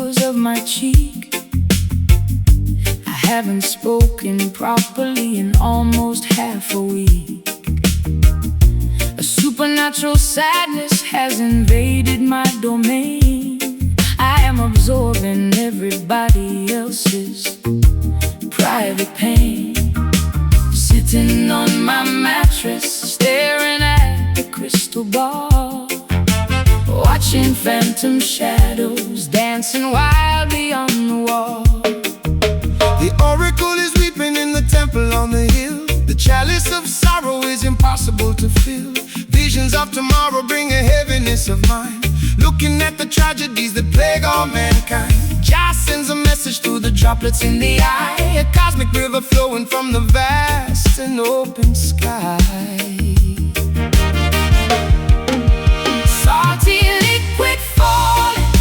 pores of my cheek. I haven't spoken properly in almost half a week. A supernatural sadness has invaded my domain. I am absorbing everybody else's private pain. Sitting on my mattress, staring at the crystal ball, watching phantom shadows dancing wildly on the wall. The oracle is weeping in the temple on the hill. The chalice of sorrow is impossible to fill. Visions of tomorrow bring a heaviness of mind, looking at the tragedies that plague all mankind. Jah sends a message through the droplets in the eye, a cosmic river flowing from the vast and open sky. Salty liquid falling,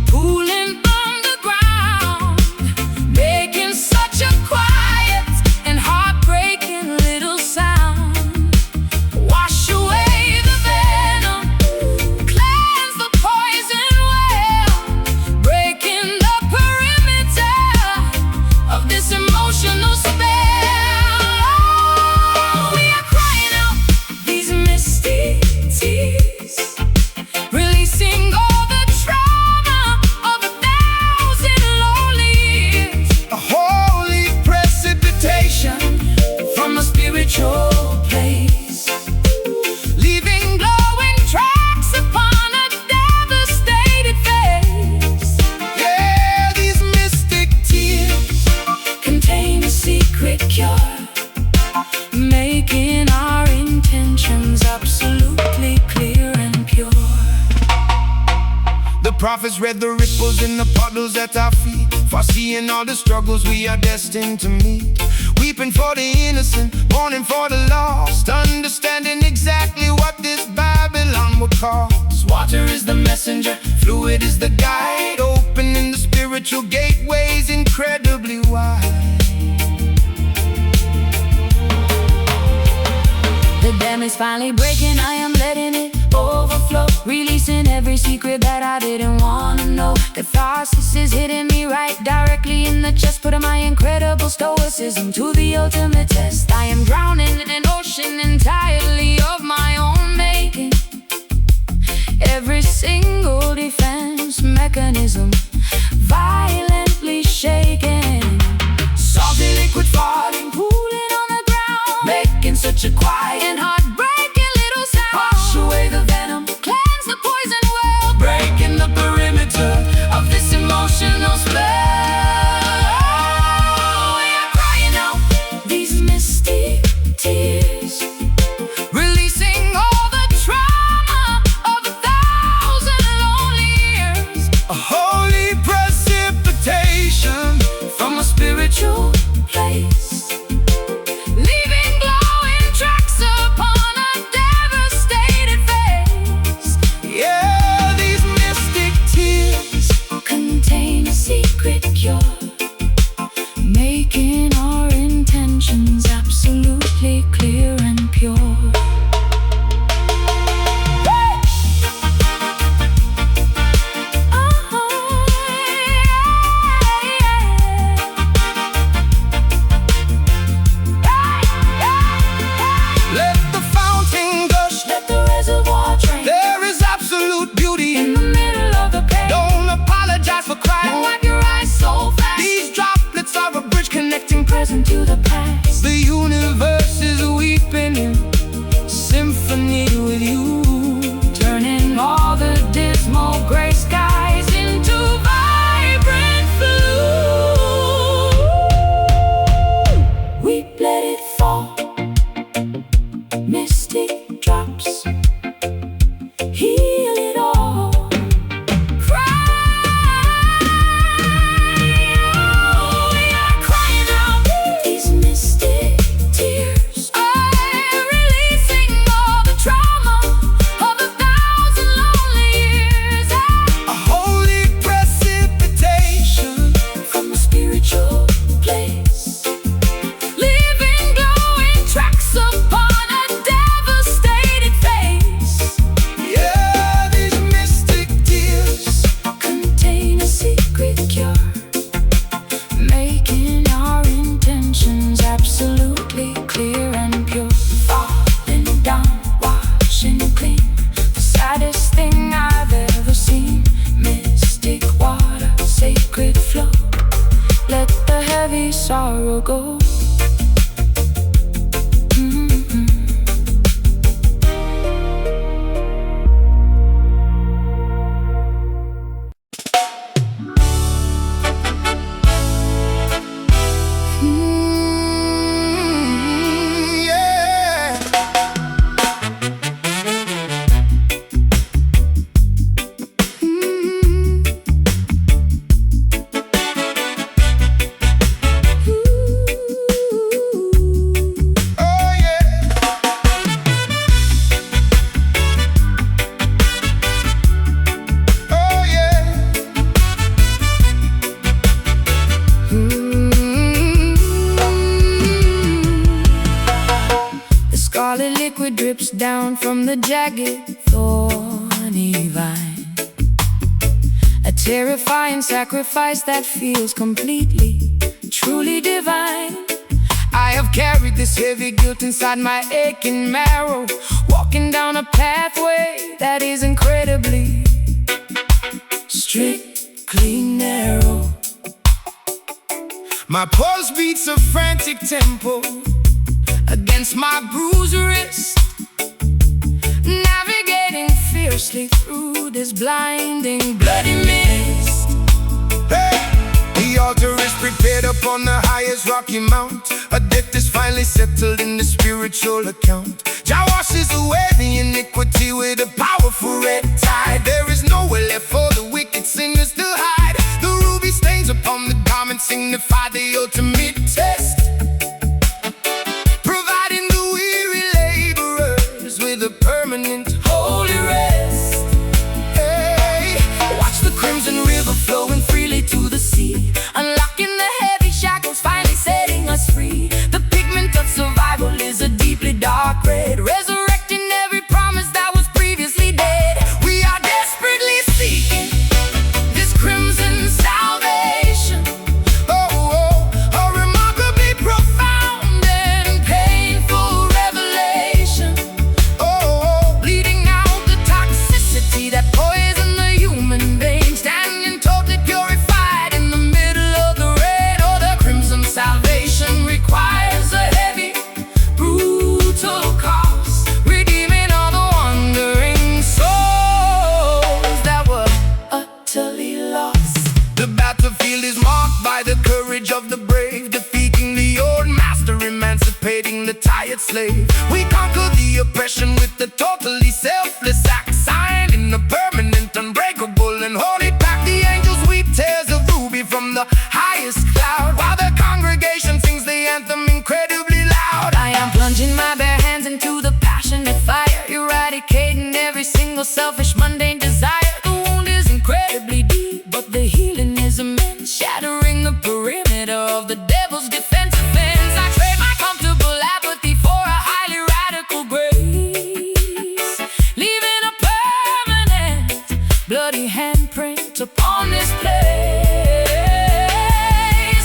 pooling on the ground, making such a quiet and heartbreaking little sound. Wash away the venom, cleanse the poison well, breaking the perimeter of this emotional spell. We are crying out these misty tears, releasing all the trauma of 1,000 lonely years. A holy precipitation From a spiritual place, leaving glowing tracks upon a devastated face. yeah, these mystic tears Contain a secret cure, making our intentions absolutely clear and pure. The prophets read the ripples in the puddles at our feet, foreseeing all the struggles we are destined to meet. Weeping for the innocent, mourning for the lost, understanding exactly what this Babylon will cost. Water is the messenger, Fluid is the guide, opening the spiritual gateways incredibly wide. the dam is finally breaking. I am letting it overflow, releasing every secret that I didn't want to know. Catharsis is hitting me right directly in the chest, putting my incredible stoicism to the ultimate test. I am drowning in an ocean entirely of my own making. Every single defense mechanism violently shaken. Salty liquid falling, pooling on the ground, making such a quiet and heartbreaking little sound. Wash away the venom, cleanse the poison well, breaking the perimeter of this emotional spell. We are crying out these misty tears, releasing all the trauma of 1,000 lonely years. A holy precipitation From a spiritual place, leaving glowing tracks upon a devastated face. yeah, these mystic tears Contain a secret cure, making our intentions absolutely clear and pure. sacred flow. Let the heavy sorrow go. Scarlet liquid drips down from the jagged, thorny vine. A terrifying sacrifice that feels completely, truly divine. I have carried this heavy guilt inside my aching marrow, walking down a pathway that is incredibly, strictly narrow. My pulse beats a frantic tempo against my bruised wrist, navigating fiercely through this blinding, bloody mist. Hey! The altar is prepared upon the highest rocky mount. A death is finally settled in the spiritual account. Jah washes away the iniquity with a powerful red tide. There is nowhere left for the wicked sinners to hide. The ruby stains upon the garment signify the ultimate test, providing the weary laborers with a permanent holy rest. Hey, watch the crimson river flowing freely to the sea, unlocking the heavy shackles, finally setting us free. The pigment of survival is a deeply dark red, resurrecting every promise that was previously dead. We are desperately seeking this crimson salvation. A remarkably Profound and painful revelation. bleeding out the toxicity that poisoned the human vein, standing totally purified in the middle of the rain. Oh, the crimson salvation requires a heavy, brutal cost, redeeming all the wandering souls that were utterly lost. The battlefield is marked by the courage of the brave, defeating the old master, emancipating the tired slave. We conquer the oppression with the totally selfless act, signed in the permanent, unbreakable, and holy pact. The angels weep tears of ruby from the highest cloud, while the congregation sings the anthem incredibly loud. I am plunging my bare hands into the passionate fire, eradicating every single selfish, mundane desire. The wound is incredibly deep, but the healing is immense, shattering the perimeter of the devil's defensive fence. I trade my comfortable apathy for a highly radical grace, leaving a permanent, bloody handprint upon this place.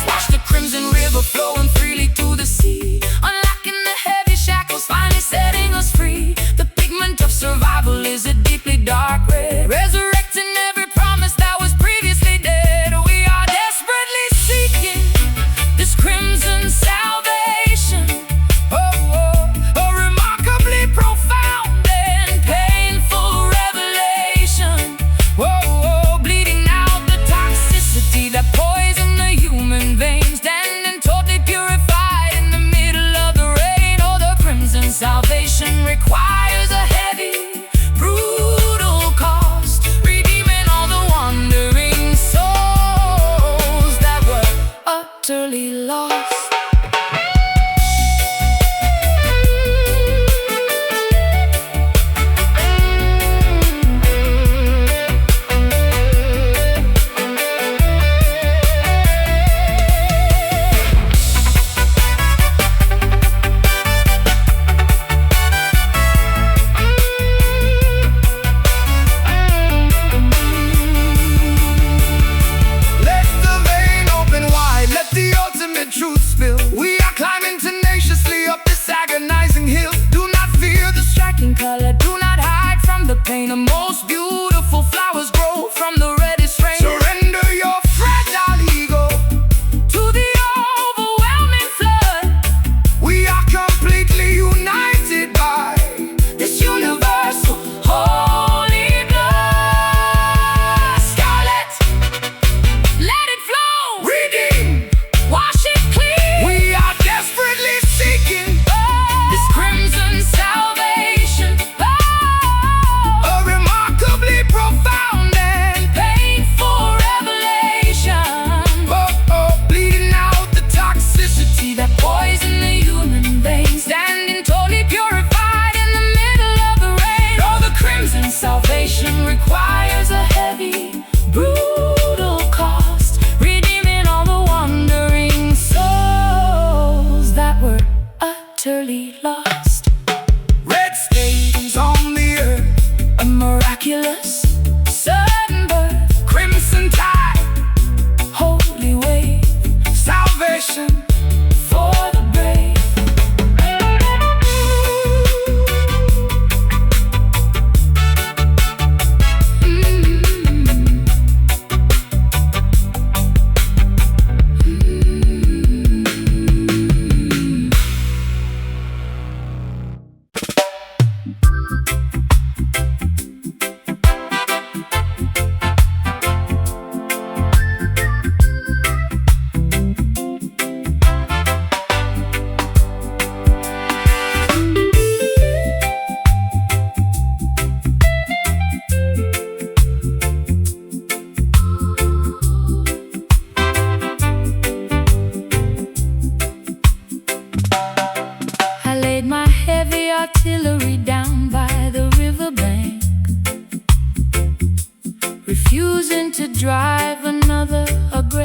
Watch the crimson river flowing freely to the sea, unlocking the heavy shackles, finally setting us free. The pigment of survival is a deeply dark red, resurrecting every promise that was previously dead. We are desperately seeking this crimson salvation. A remarkably Profound and painful revelation. bleeding out the toxicity that poisoned the human vein, standing totally purified in the middle of the rain. Oh, the crimson salvation requires a heavy, brutal cost, redeeming all the wandering souls that were utterly lost. Let the vein open wide, let the ultimate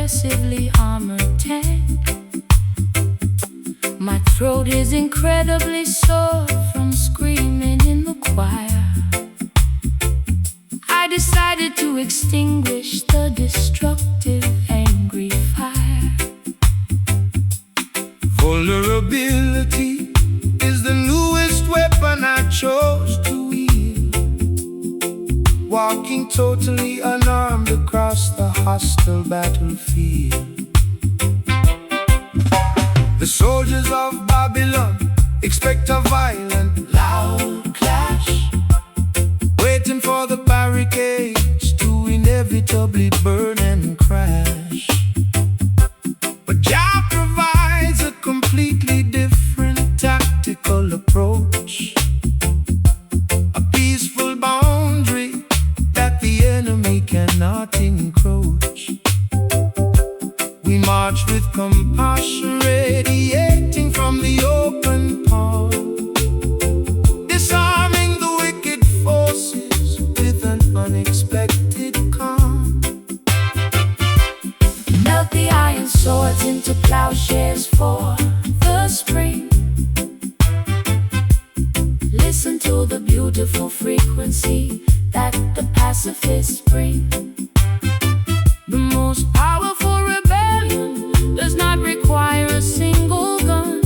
aggressively armored tank. My throat is incredibly sore from screaming in the choir. I decided to extinguish the destructive, angry fire. Vulnerability is the newest weapon I chose to wield. Walking totally unarmed across the hostile battlefield. The soldiers of Babylon expect a violent, loud clash, waiting for the barricades to inevitably burn and crash. But Jah provides a completely different tactical approach, a peaceful boundary that the enemy cannot encroach. We march with compassion, radiating from the open palm, disarming the wicked forces with an unexpected calm. Melt the iron swords into plowshares for the spring. Listen to the beautiful frequency that the pacifists bring. The most powerful rebellion does not require a single gun.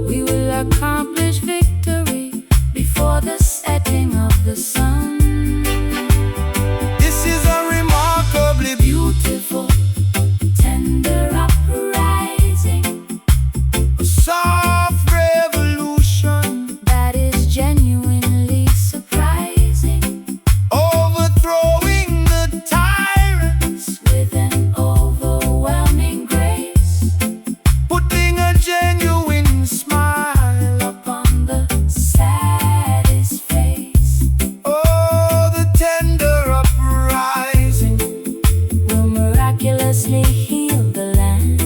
We will accomplish victory before the setting of the sun. This is a remarkably Beautiful, tender uprising, a soft revolution, that is genuinely surprising, overthrowing the tyrants, with an overwhelming grace, putting a genuine smile upon. upon the saddest face. Oh, the tender uprising. Will miraculously heal the land.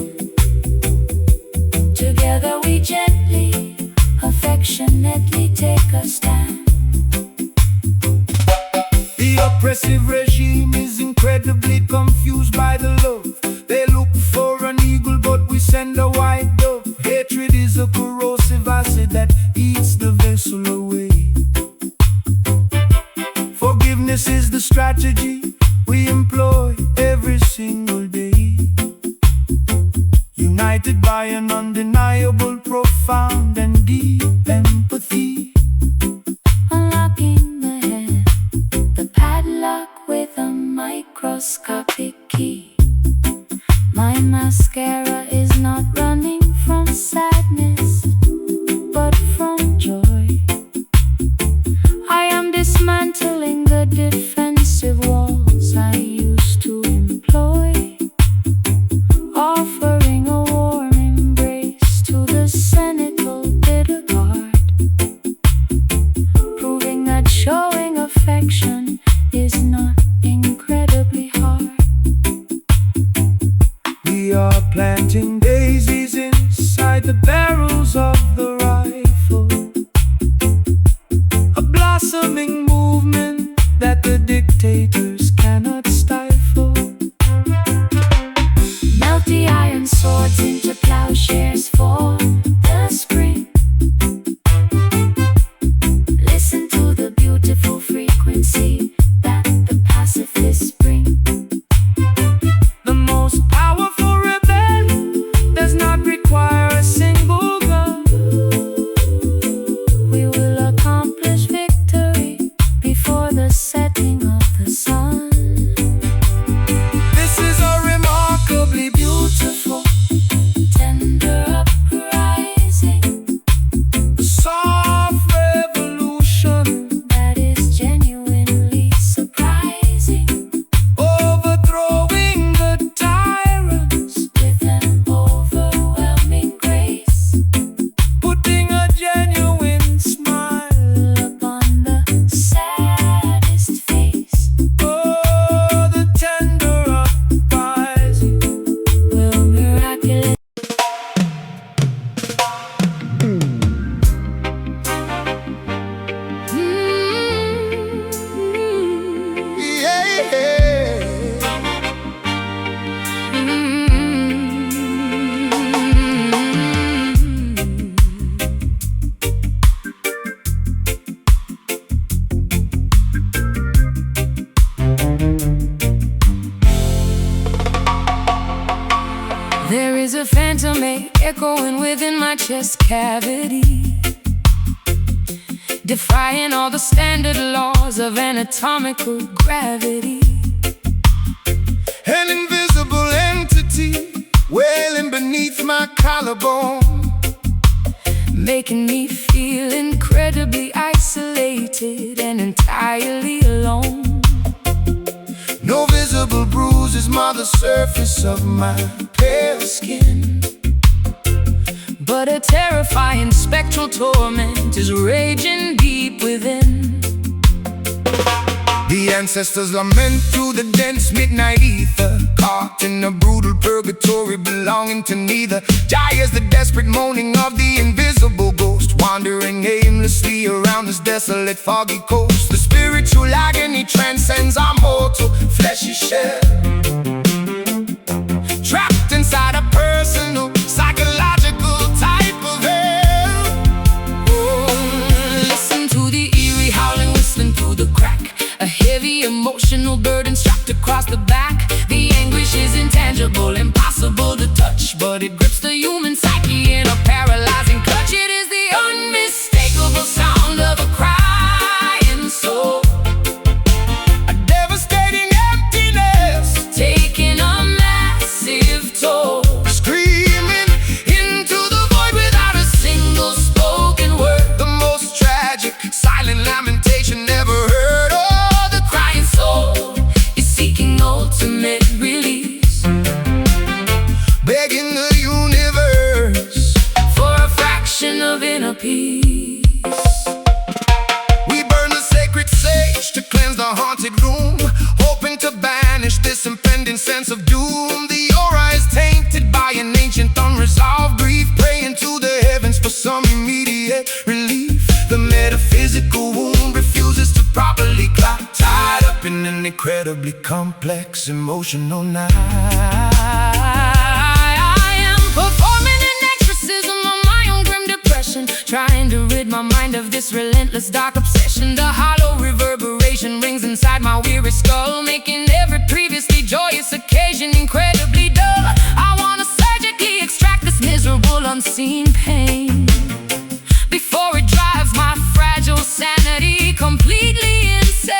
Together we gently, affectionately take a stand. The oppressive regime is incredibly confused by the love. They look for an eagle, but we send a white dove. Hatred is a corrosive acid that eats the vessel away. Forgiveness is the strategy we employ every single day. United by an undeniable, profound and deep empathy. Unlocking the head, the padlock with a microscopic key. My mascara is not running from sadness, but from joy. I am dismantling the defensive walls I used to employ, offering a warm embrace to the cynical bitter guard, proving that showing affection is not incredibly hard. We are planting daisies inside the barrels of the rifle, a blossoming movement that the dictators cannot stifle. Melt the iron swords into plowshares for the spring. Listen to the beautiful frequency that the pacifists bring. The most powerful rebellion does not require a single There is a phantom echoing within my chest cavity, defying all the standard laws of anatomical gravity. An invisible entity wailing beneath my collarbone, making me feel incredibly isolated and entirely alone. No visible bruises mar the surface of my pale skin, but a terrifying spectral torment is raging deep within. The ancestors lament through the dense midnight ether, caught in a brutal purgatory belonging to neither. Jai is the desperate moaning of the invisible ghost, wandering aimlessly around this desolate foggy coast. The spiritual agony transcends our mortal fleshy shell, trapped inside a personal psychological type of hell. Listen to the eerie howling whistling through the crack, a heavy emotional burden strapped across the back. The anguish is intangible, impossible to touch, but it grips the human psyche in a paralyzing clutch. It is the unmistakable sound of a crying soul, A devastating emptiness taking a massive toll, screaming into the void without a single spoken word. the most tragic silent lamentation never heard of. Crying soul is seeking ultimate release, Begging the universe for a fraction of inner peace. We burn the sacred sage to cleanse the haunted room, hoping to banish this impending sense of doom. The aura is tainted by an ancient unresolved grief, praying to the heavens for some immediate relief. The metaphysical wound refuses to properly clot, tied up in an incredibly complex emotional knot. I am performing an exorcism of my own grim depression, trying to rid my mind of this relentless dark obsession. The hollow reverberation rings inside my weary skull, making every previously joyous occasion incredibly dull. I want to surgically extract this miserable unseen pain before it drives my fragile sanity completely insane.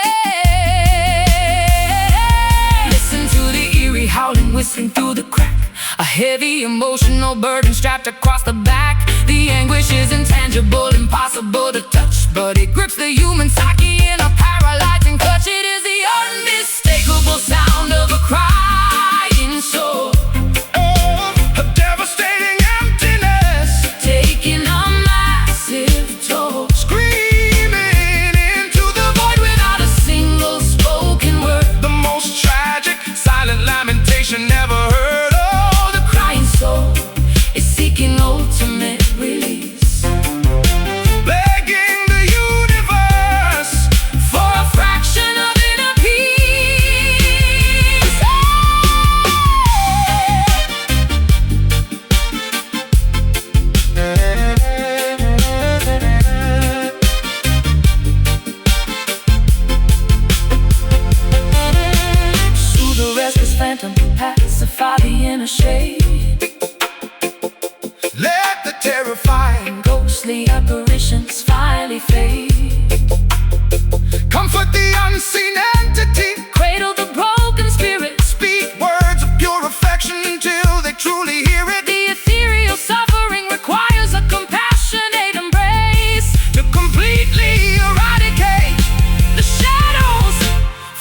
Listen to the eerie howling whistling through the crack, a heavy emotional burden strapped across the back. The anguish is intangible, impossible to touch, but it grips the human psyche in a paralyzing clutch. It is the unmistakable sound of a crying soul, A devastating emptiness taking a massive toll, screaming into the void without a single spoken word. the most tragic silent lamentation never heard of. The crying soul is seeking ultimate release, Begging the universe for a fraction of inner peace. Soothe the restless phantom, pacify the inner shade. Let the terrifying Ghostly apparitions finally fade. comfort the unseen entity, Cradle the broken spirit, speak words of pure affection until they truly hear it. the ethereal suffering requires a compassionate embrace To completely eradicate the shadows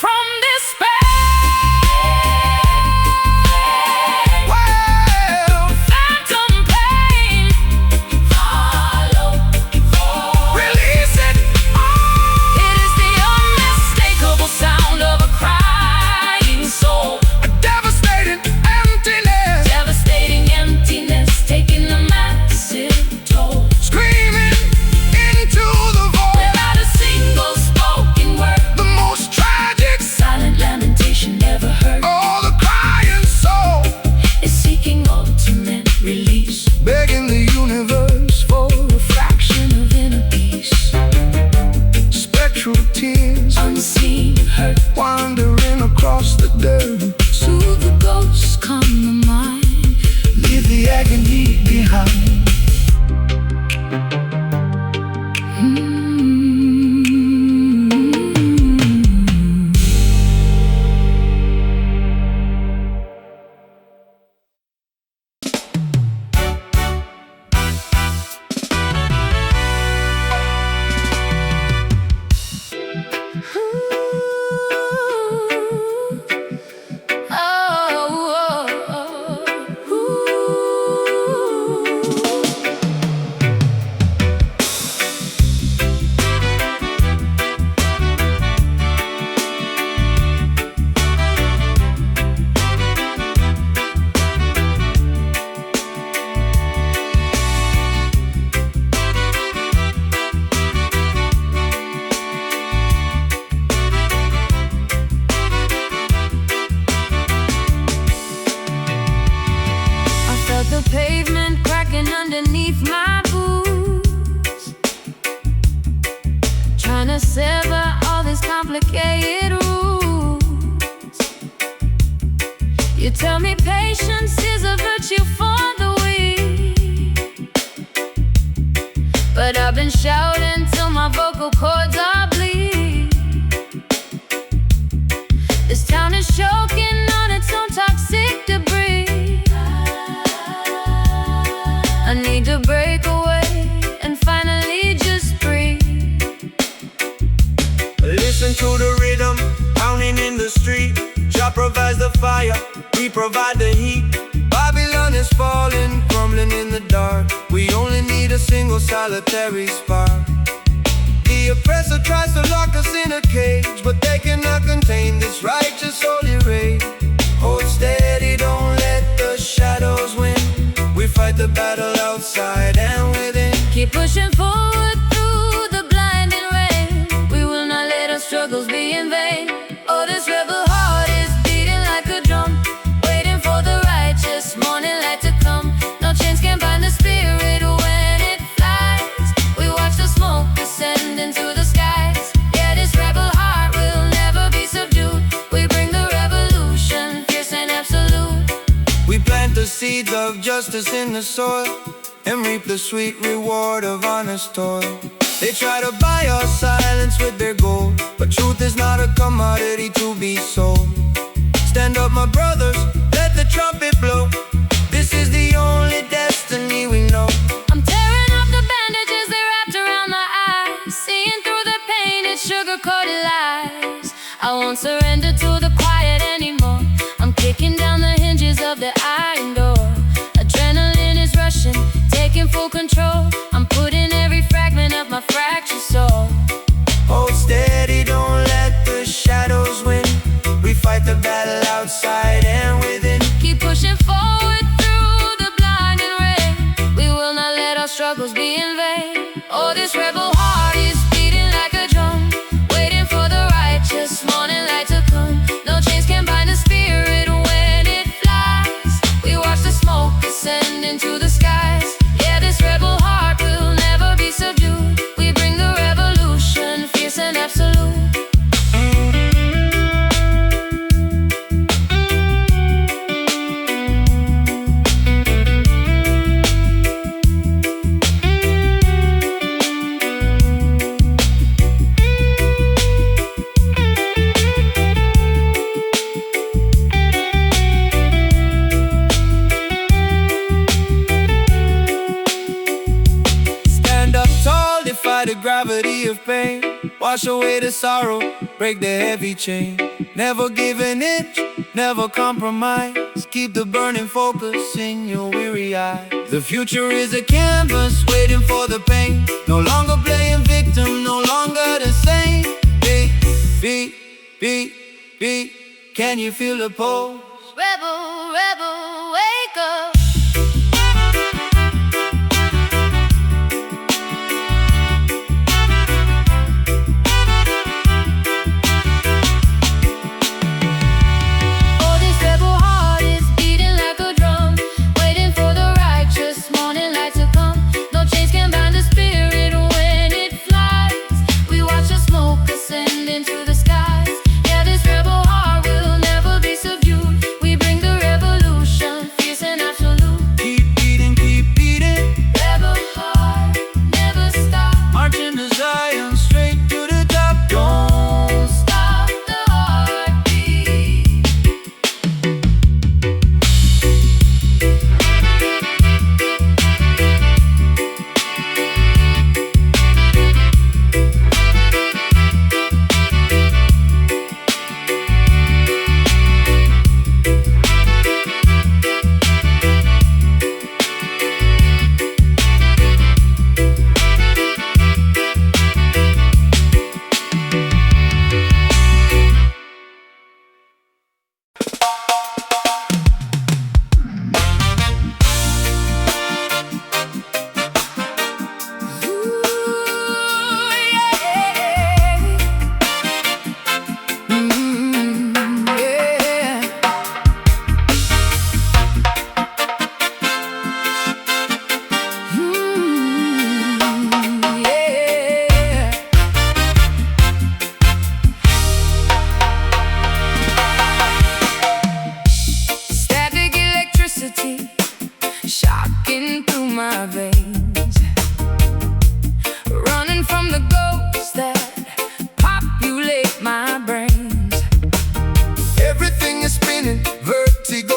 from this space. well, Phantom pain, follow, release it You tell me patience is a virtue for the weak, but I've been shouting till my vocal cords are bleed. This town is choking on its own toxic debris. I need to break away and finally just breathe. Listen to the rhythm pounding in the street. Jah provides the fire, we provide the heat. Babylon is falling, crumbling in the dark. We only need a single solitary spark. The oppressor tries to lock us in a cage, but they cannot contain this righteous holy rage. Hold steady, don't let the shadows win. We fight the battle outside and within. Keep pushing forward through the blinding rain. We will not let our struggles be in vain. Oh, this rebel heart is beating like a drum, waiting for the righteous morning light to come. No chains can bind the spirit when it flies. We watch the smoke descend into the skies. Yeah, this rebel heart will never be subdued. We bring the revolution, fierce and absolute. We plant the seeds of justice in the soil and reap the sweet reward of honest toil. They try to buy our silence with their gold, but truth is not a commodity to be sold. Stand up, my brothers, let the trumpet blow. This is the only destiny we know. I'm tearing off the bandages they wrapped around my eyes, seeing through the painted, sugar-coated lies. I won't surrender to the quiet anymore. I'm kicking down the hinges of the iron door. Adrenaline is rushing, taking full control. I'm putting every fragment of my fractured soul. Hold steady, don't let the shadows win. We fight the battle outside and within. Keep pushing forward through the blinding rain. We will not let our struggles be in vain. Oh, this rebel heart is beating like a drum, waiting for the righteous morning light to come. No chains can bind the spirit when it flies. We watch the smoke ascend into the skies. Yeah, this rebel heart will never be subdued. We bring the revolution, fierce and absolute. The gravity of pain, wash away the sorrow, break the heavy chain. Never give an inch, never compromise. Keep the burning focus in your weary eyes. The future is a canvas waiting for the pain. No longer playing victim, no longer the same. Beat, beat, beat, beat. Can you feel the pulse? Rebel, rebel, wake up. Into the skies. Yeah, this rebel heart will never be subdued. We bring the revolution.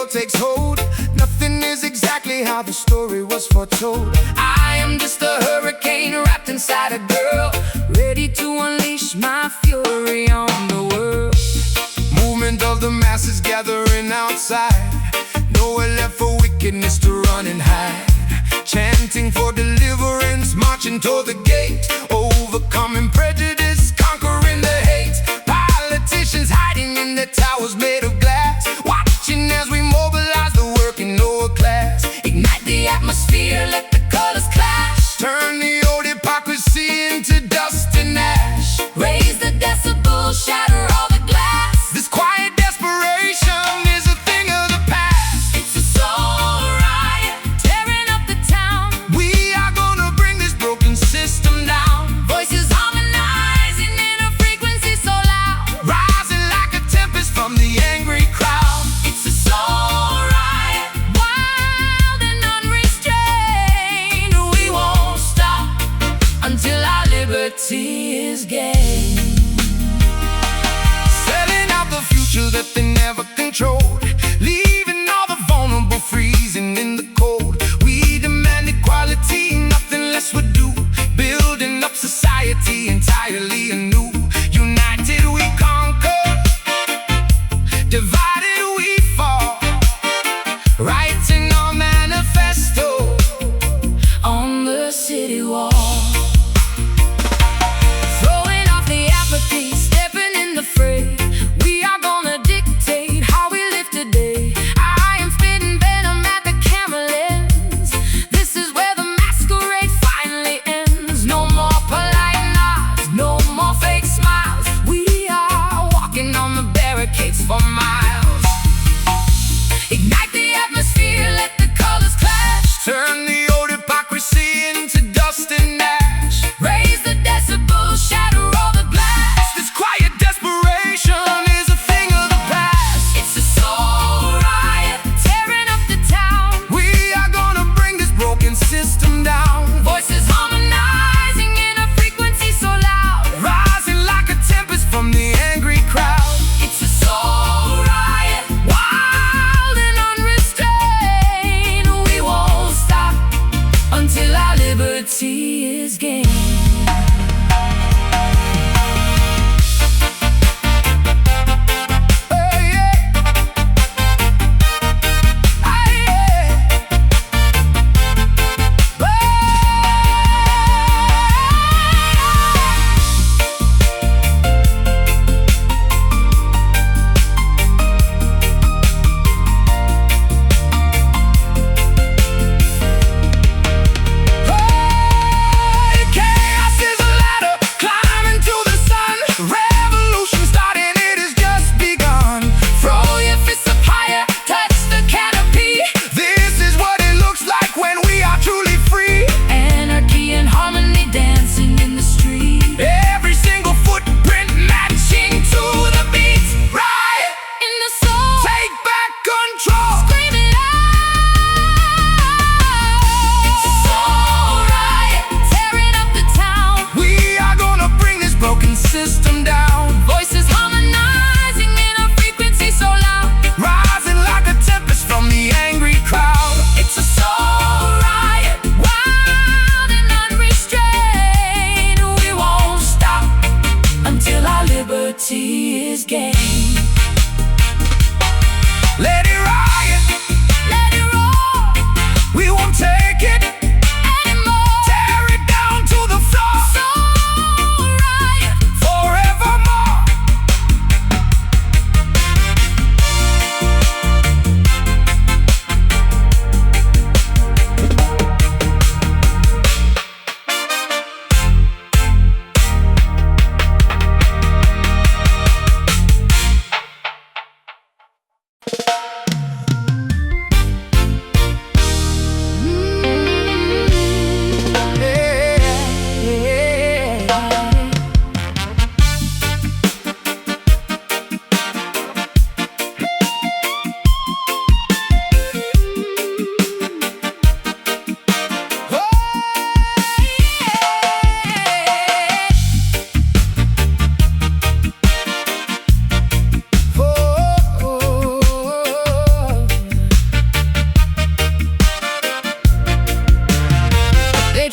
takes hold. Nothing is exactly how the story was foretold. I am just a hurricane wrapped inside a girl, ready to unleash my fury on the world. Movement of the masses gathering outside, nowhere left for wickedness to run and hide. Chanting for deliverance, marching toward the gate, overcoming prejudice, conquering the hate. Politicians hiding in their towers made of glass, watching as we mobilize the working lower class. Ignite the atmosphere, let the colors clash. Turn the old hypocrisy into dust and ash. Raise the decibels, shatter all the glass. This quiet desperation is a thing of the past. It's a soul riot, tearing up the town. We are gonna bring this broken system down. Voices harmonizing in a frequency so loud, Rising like a tempest from the angry crowd. it's a soul riot, wild and unrestrained. We won't stop until our liberty is gained. Selling out the future that they never controlled, leaving all the vulnerable freezing in the cold. We demand equality, nothing less would do. Building up society entirely anew. United we conquer, divided we fall. Writing our manifesto On the city wall, throwing off the apathy, stepping in the fray. We are gonna dictate how we live today. I am spitting venom at the camera lens. This is where the masquerade finally ends. No more polite nods, no more fake smiles. We are walking on the barricades for miles. Ignite the atmosphere, let the colors clash. Turn the old hypocrisy into dust and ash. Raise the decibels, shatter all the glass. This quiet desperation is a thing of the past. It's a soul riot, tearing up the town. We are gonna bring this broken system down. Voices harmonizing in a frequency so loud, Rising like a tempest from the angry crowd. it's a soul riot, wild and unrestrained. We won't stop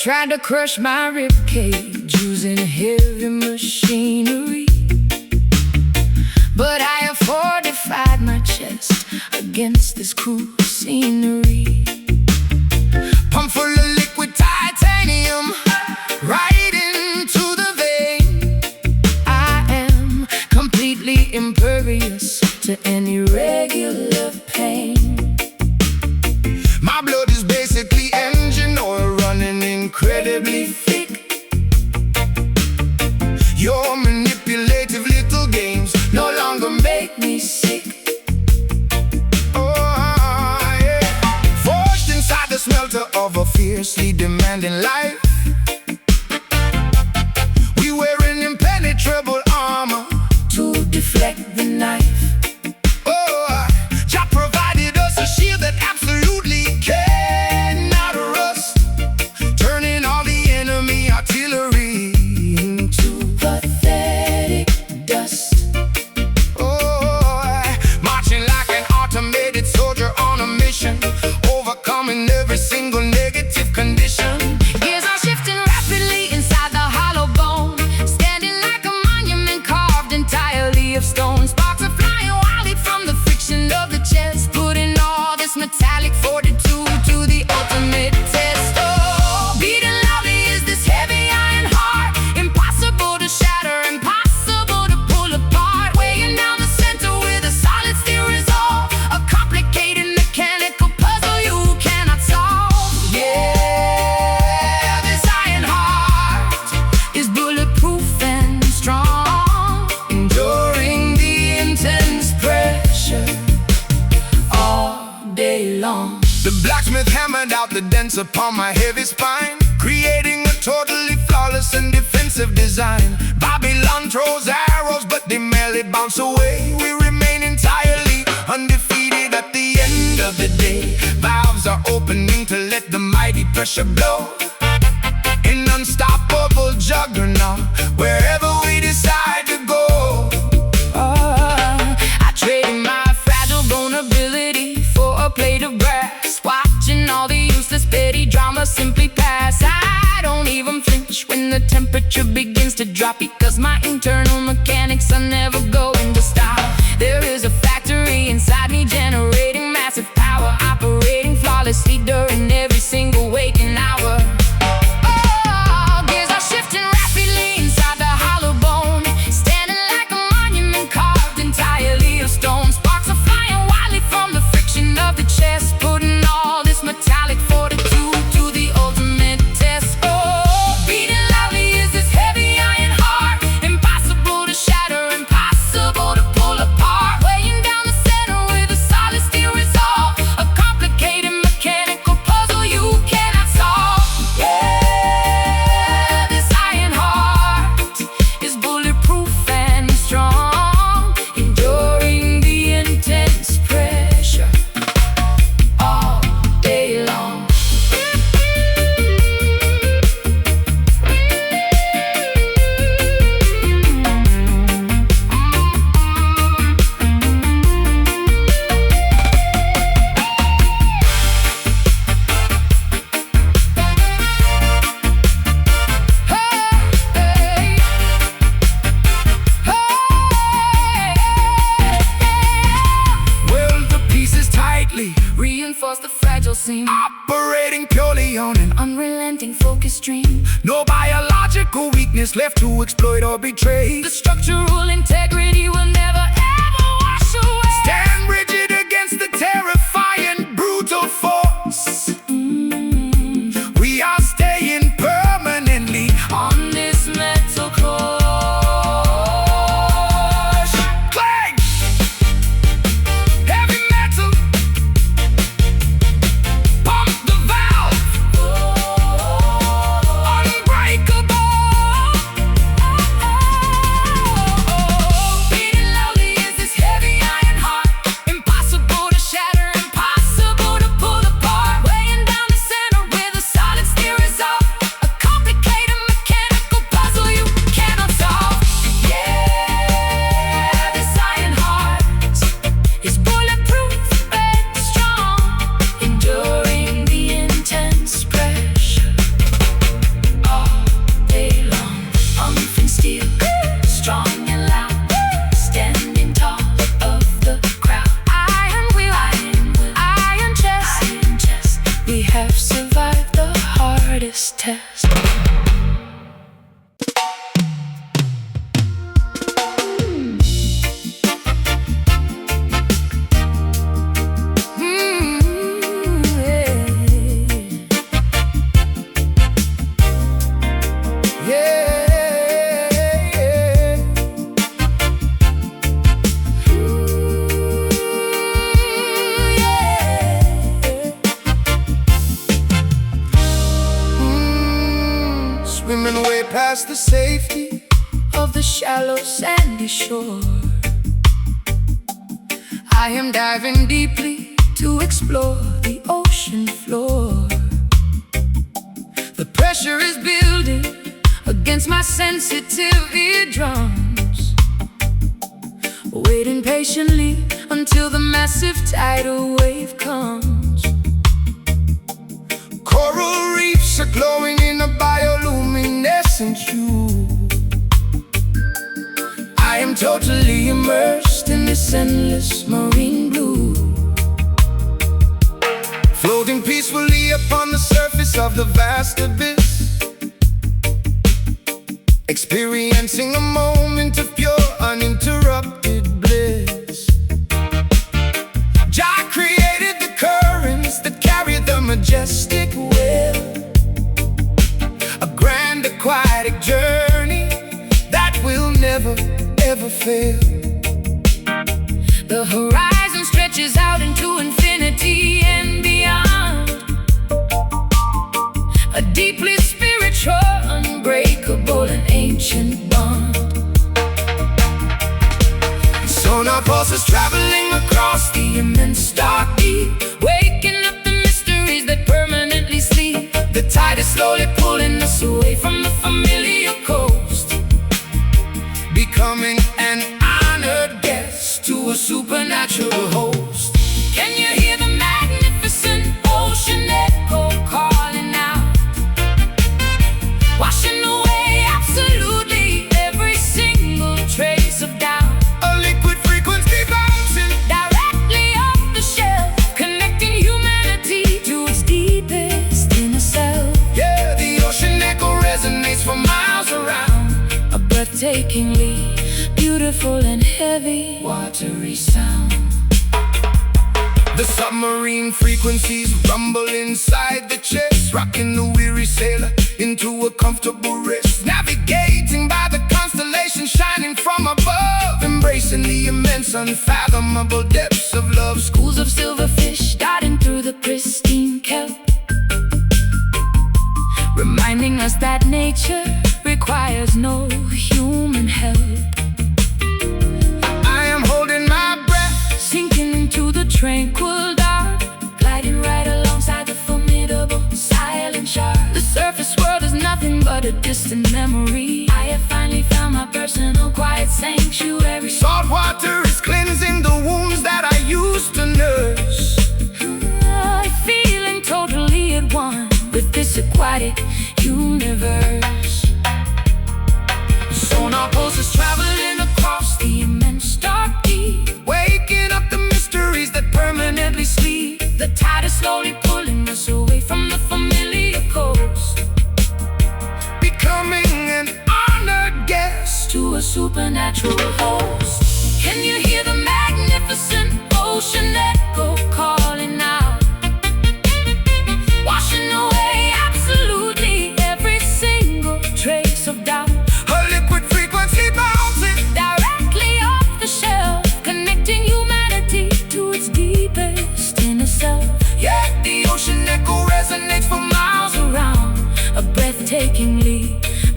tried to crush my ribcage using heavy machinery, but I have fortified my chest against this cruel scenery. Pump full of liquid titanium, right into the vein. I am completely impervious to any regular pain. My blood is basically engine oil running incredibly thick. Your manipulative little games no longer make me sick. Oh, yeah. Forged inside the smelter of a fiercely demanding life, we wear an impenetrable armor To deflect the knife, Jah provided us a shield that absolutely cannot rust, turning all the enemy artillery into pathetic dust. marching like an automated soldier on a mission, overcoming every single negative condition. Gears are shifting rapidly inside the hollow bone, standing like a monument carved entirely of stone. Sparks are flying wildly from the friction of the chest, putting all this metallic fortitude to the ultimate test. Oh, beating loudly is this heavy iron heart, impossible to shatter, impossible to pull apart, weighing down the center with a solid steel resolve, a complicated mechanical puzzle you cannot solve. Yeah, this iron heart is bulletproof and strong, enduring the intense pressure all day long. The blacksmith hammered out the dents upon my heavy spine, creating a totally flawless and defensive design. Babylon throws arrows, but they merely bounce away. We remain entirely undefeated at the end of the day. Valves are opening to let the mighty pressure blow, an unstoppable juggernaut wherever we decide to go. I traded my fragile vulnerability for a plate of brass, watching all the useless petty drama simply pass. I don't even flinch when the temperature begins to drop, because my internal mechanics are never going to stop. There is a factory inside me generating massive power, operating flawlessly during every single waking hour. Gears are shifting rapidly inside the hollow bone, standing like a monument carved entirely of stone. Sparks are flying wildly from the friction of the chest, putting all this metallic fortitude to the ultimate test. Oh, beating loudly is this heavy iron heart, impossible to shatter, impossible to pull apart, weighing down the center with a solid steel resolve, a complicated mechanical puzzle you cannot solve. Yeah, this iron heart is bulletproof and strong, enduring the intense pressure all day long. Weld the pieces tightly, Reinforce the fragile seam, operating purely on an unrelenting focus stream. no biological weakness left to exploit or betray. The structural integrity will never ever wash away. Stand rigid against the terrifying brutal force. We are staying permanently On this metal core, clang. Heavy metal, pump the valve, unbreakable. beating loud has the safety of the shallow sandy shore. I am diving deeply to explore the ocean floor. The pressure is building against my sensitive eardrums, waiting patiently until the massive tidal wave comes. Coral reefs are glowing in a bioluminescent hue. I am totally immersed in this endless marine blue, floating peacefully upon the surface of the vast abyss, experiencing a moment of pure uninterrupted bliss. Jah created the currents that carry the majestic will, a grand aquatic journey that will never ever fail. The horizon stretches out into infinity and beyond, a deeply spiritual, unbreakable and ancient bond. Sonar pulses traveling across the immense dark deep, Waking up the mysteries that permanently sleep. the tide is slowly pulling us Away from the familiar coast, becoming an honored guest to a supernatural host. can you hear the magnificent ocean echo calling out, washing away absolutely every single trace of doubt? A liquid frequency bouncing Directly off the shelf, connecting humanity to its deepest inner self. yeah, the ocean echo resonates for miles around. A breathtakingly beautiful and heavy, watery sound. The submarine frequencies rumble inside the chest, rocking the weary sailor into a comfortable rest. Navigating by the constellation shining from above, embracing the immense unfathomable depths of love. Schools of silverfish darting through the pristine kelp, reminding us that nature requires no human help. I am holding my breath, Sinking into the tranquil dark, gliding right alongside the formidable silent shark. The surface world is nothing but a distant memory. I have finally found my personal quiet sanctuary. salt water is cleansing the wounds that I used to nurse. Feeling totally at one with this aquatic universe. Sonar pulses traveling across the immense dark deep, Waking up the mysteries that permanently sleep. the tide is slowly pulling us away from the familiar coast, Becoming an honored guest to a supernatural host. Can you hear the magnificent ocean echo calling out, washing away absolutely every single trace of doubt? a liquid frequency bouncing Directly off the shelf, connecting humanity to its deepest inner self. yeah, the ocean echo resonates for miles Around, a breathtakingly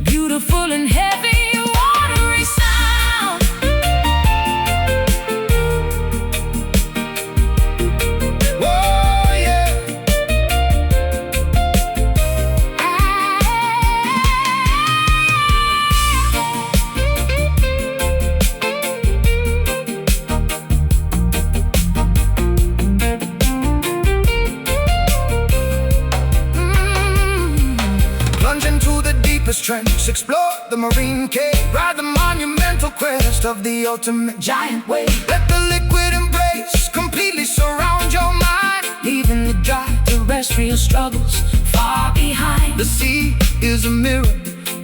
beautiful and heavy, watery sound. Whoa, yeah. Plunge into the deepest trench, explore the marine cave, ride the monumental quest of the ultimate Giant wave, Let the liquid embrace completely surround your mind, leaving the dry terrestrial struggles far behind. the sea is a mirror,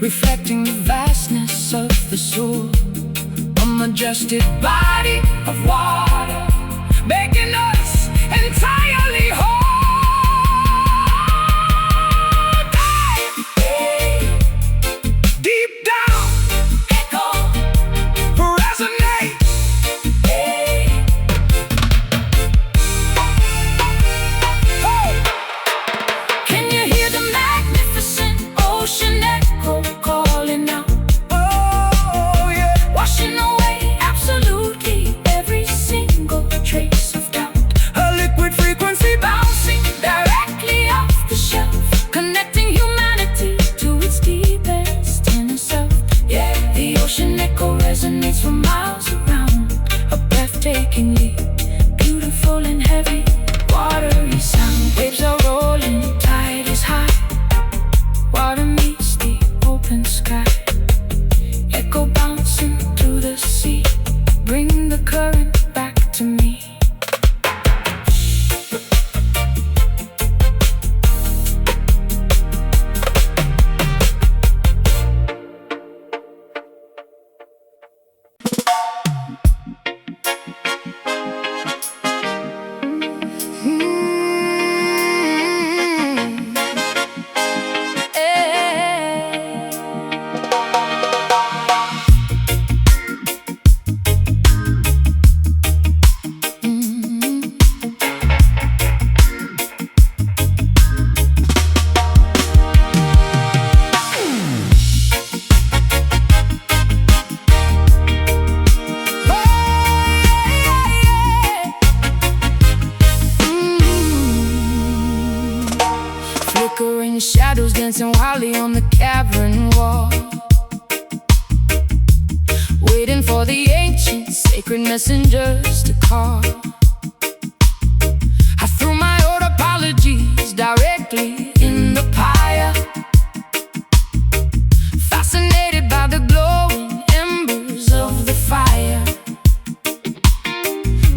Reflecting the vastness of the soul, a majestic body of water, making us entirely whole. deep down Echo, resonate. can you hear the magnificent ocean echo calling in the shadows, dancing wildly on the cavern wall, waiting for the ancient sacred messengers to call. I threw my old apologies directly in the pyre, fascinated by the glowing embers of the fire.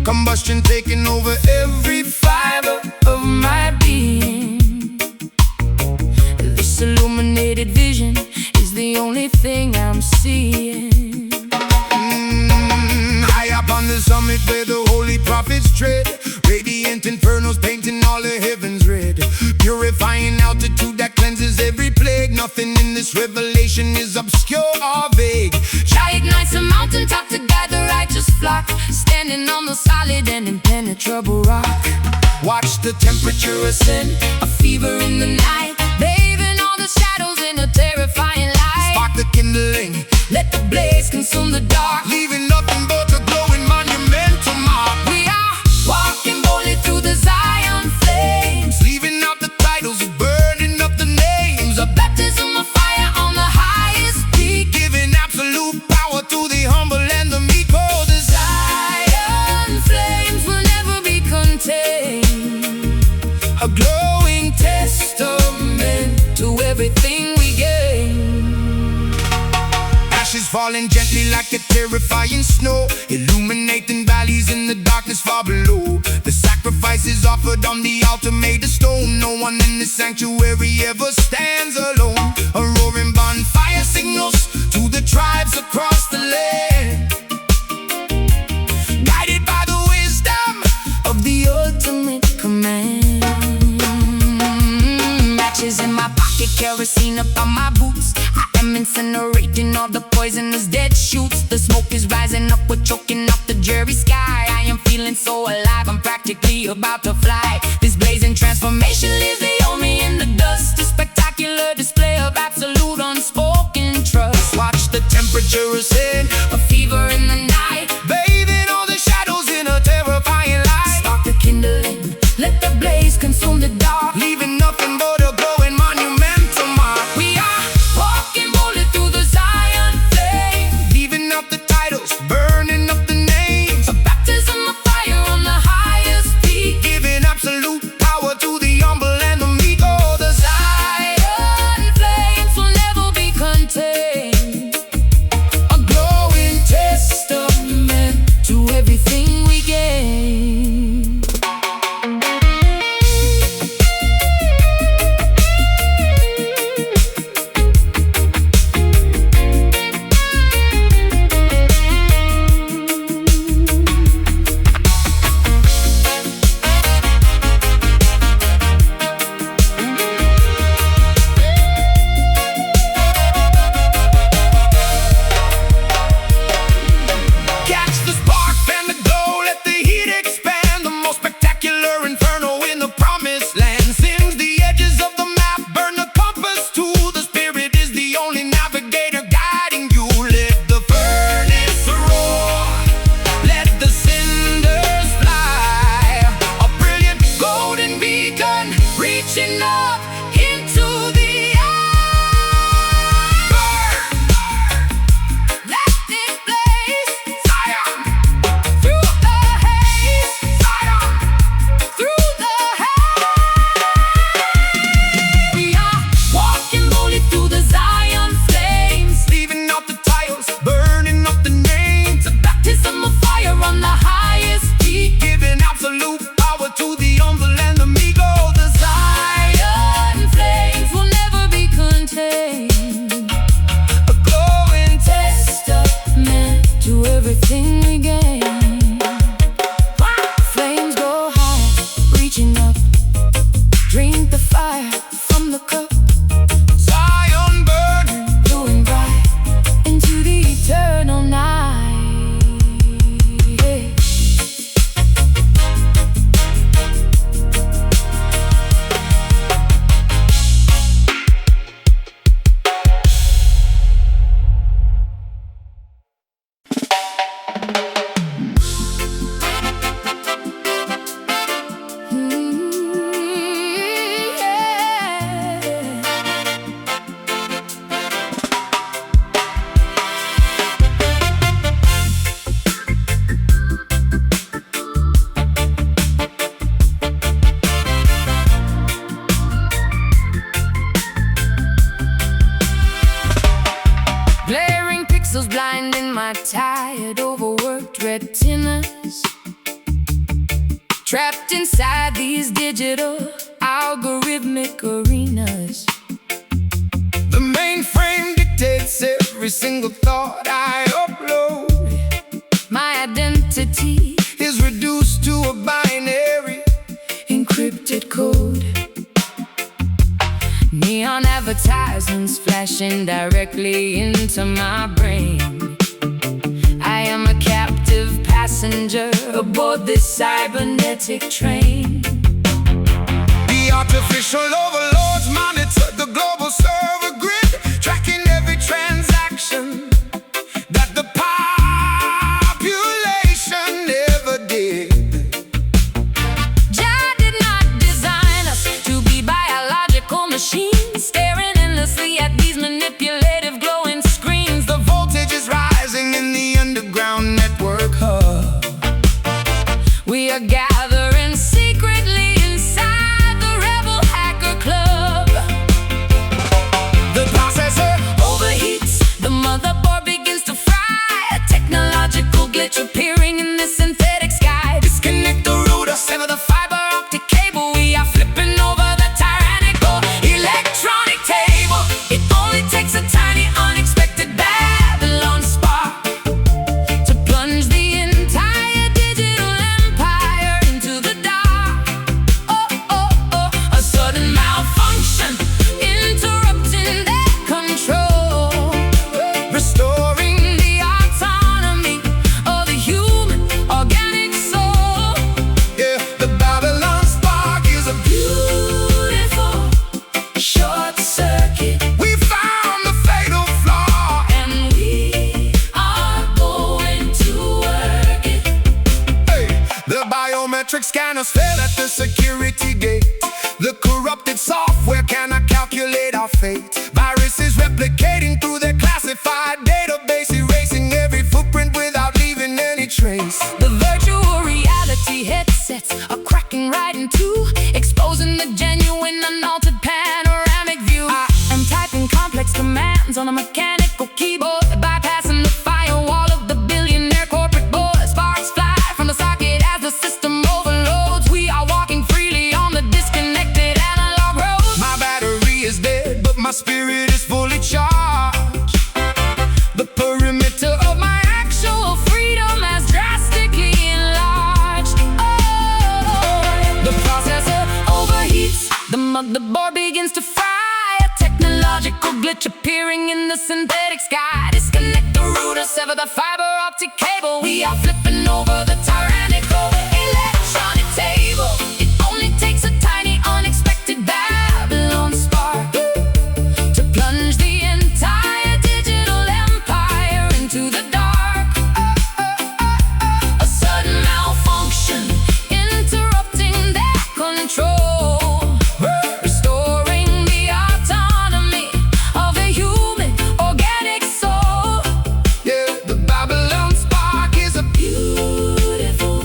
Combustion taking over every fiber Of my being, this illuminated vision is the only thing I'm seeing. High up on the summit where the holy prophets tread, radiant infernos painting all the heavens red, purifying altitude that cleanses every plague. Nothing in this revelation is obscure or vague. Jah ignites a mountaintop to guide the righteous flock, standing on the solid and impenetrable rock. Watch the temperature ascend, A fever in the night, bathing all the shadows in a terrifying light. spark the kindling, Let the blaze consume the dark. leaving nothing but a glowing monumental mark. We are walking boldly through the Zion flames, Leaving out the titles, burning up the names, a baptism of fire on the highest peak. giving absolute power to the humble and the meek. Oh, the Zion flames will never be contained, a glowing testament to everything we gain. ashes falling gently like a terrifying snow, illuminating valleys in the darkness far below. The sacrifices offered on the altar made of stone. No one in this sanctuary ever stands alone. A roaring bonfire signals to the tribes across the land, guided by the wisdom Of the ultimate command. Matches in my pocket, kerosene up on my boots. I am incinerating all the poisonous dead shoots. The smoke is rising up, we're choking up the dreary sky. I am feeling so alive, I'm practically about to fly. This blazing transformation leaves the me in the dust, a spectacular display of absolute unspoken trust. watch the temperature ascend, A fever in the night, bathing all the shadows in a terrifying light, spark the kindling, let the blaze consume the dark. leaving nothing but a glowing monumental mark. We are walking boldly through the Zion flame, Leaving up the titles, burning up the names, a baptism of fire on the highest peak. giving absolute power to the humble and the meek. Oh, the Zion flames will never be contained, a glowing testament to everything we gain. catch the spark, fan the glow, let the heat expand. The most spectacular inferno in the promised land. Singe the edges of the map, burn the compass too. The spirit is the only navigator guiding you. Let the furnace roar, let the cinders fly. A brilliant golden beacon reaching up into the eye. Burn, Let it blaze Zion, through the haze, Zion. through the haze. We are walking boldly through the Zion flames, Leaving out the titles, burning up the names, a baptism of fire on the highest peak. giving absolute power to the humble and the meek. Oh, the Zion retinas, trapped inside these digital algorithmic arenas. The mainframe dictates every single thought I upload. My identity Is reduced to a binary encrypted code. Neon advertisements flashing directly into my brain. I am a captive passenger aboard this cybernetic train. The artificial overlords monitor the global server grid, tracking every transaction that the population ever did. Jah did not design us to be biological machines, staring endlessly at these manipulative glowing screens. The voltage is rising in the underground network hub. We are gathering secretly inside the rebel hacker club. The processor Overheats, the motherboard begins to fry. A technological glitch appearing in this synthetic sky. disconnect the router, Sever the fiber optic cable. We are flipping over the tyrannical electronic table. It only takes a tiny unexpected Babylon spark to plunge the entire digital empire into the dark. A sudden malfunction interrupting their control, restoring the autonomy of the human organic soul. yeah, the Babylon spark is a Beautiful short circuit, We found the fatal flaw. and we are going to work it. Hey, the biometric scanners fail at the security gate. The corrupted software cannot calculate our fate. Viruses replicating through their classified database, erasing every footprint without leaving any trace. The virtual reality headsets are cracking right in two, exposing the genuine unaltered panoramic view. I am typing complex commands on a mechanical keyboard, bypassing the firewall of the billionaire corporate board. Sparks fly from the socket as the system overloads. We are walking freely on the disconnected analog road. My battery is dead, but my spirit is fully charged. The perimeter of my actual freedom has drastically enlarged. The processor overheats, the motherboard begins to fry. A technological glitch appearing in the synthetic sky. Disconnect the router, sever the fiber optic cable. We are flipping over the tyrannical electronic table. It only takes a tiny unexpected Babylon spark to plunge the entire digital empire into the dark. A sudden malfunction interrupting their control, restoring the autonomy of a human organic soul. yeah, the Babylon spark is a Beautiful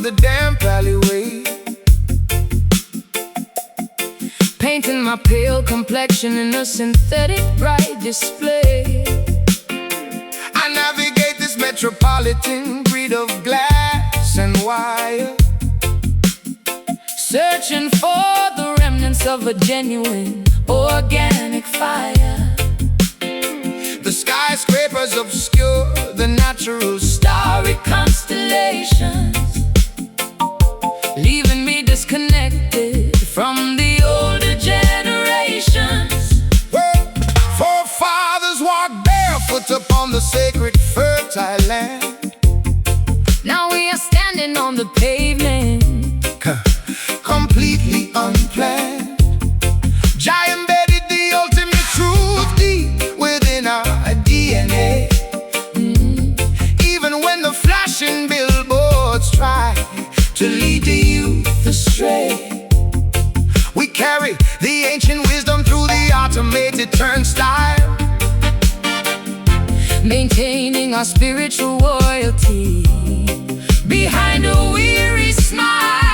of the damp alleyway, painting my pale complexion in a synthetic bright display. I navigate this metropolitan grid of glass and wire, searching for the remnants of a genuine organic fire. The skyscrapers obscure the natural Starry constellations, leaving me disconnected from the older generations. Forefathers walked barefoot upon the sacred fertile land. Now we are standing on the pavement, completely unplanned. Jai embedded the ultimate truth deep within our DNA. Even when the flashing billboards try to lead the youth astray, we carry the ancient wisdom through the automated turnstile, maintaining our spiritual royalty behind a weary smile.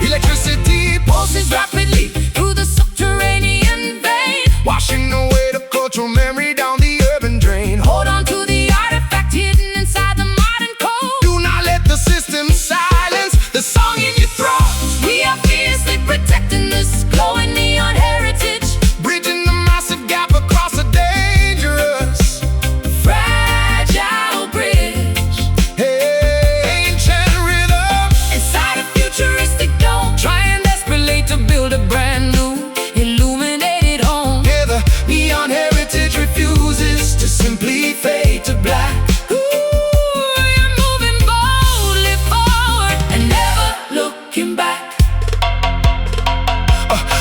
Electricity Pulses rapidly through the subterranean vein, washing away the cultural memory down the urban drain. hold on to the artifact hidden inside the modern code. Do not let the system silence the song in your throat. We are fiercely protecting this glowing neon heritage, Bridging the massive gap across a dangerous, fragile bridge ancient rhythm. inside a futuristic dome, trying desperately to build a brand new illuminated home. Yeah, the neon heritage refuses to simply fade to black. You're moving boldly forward and never looking back.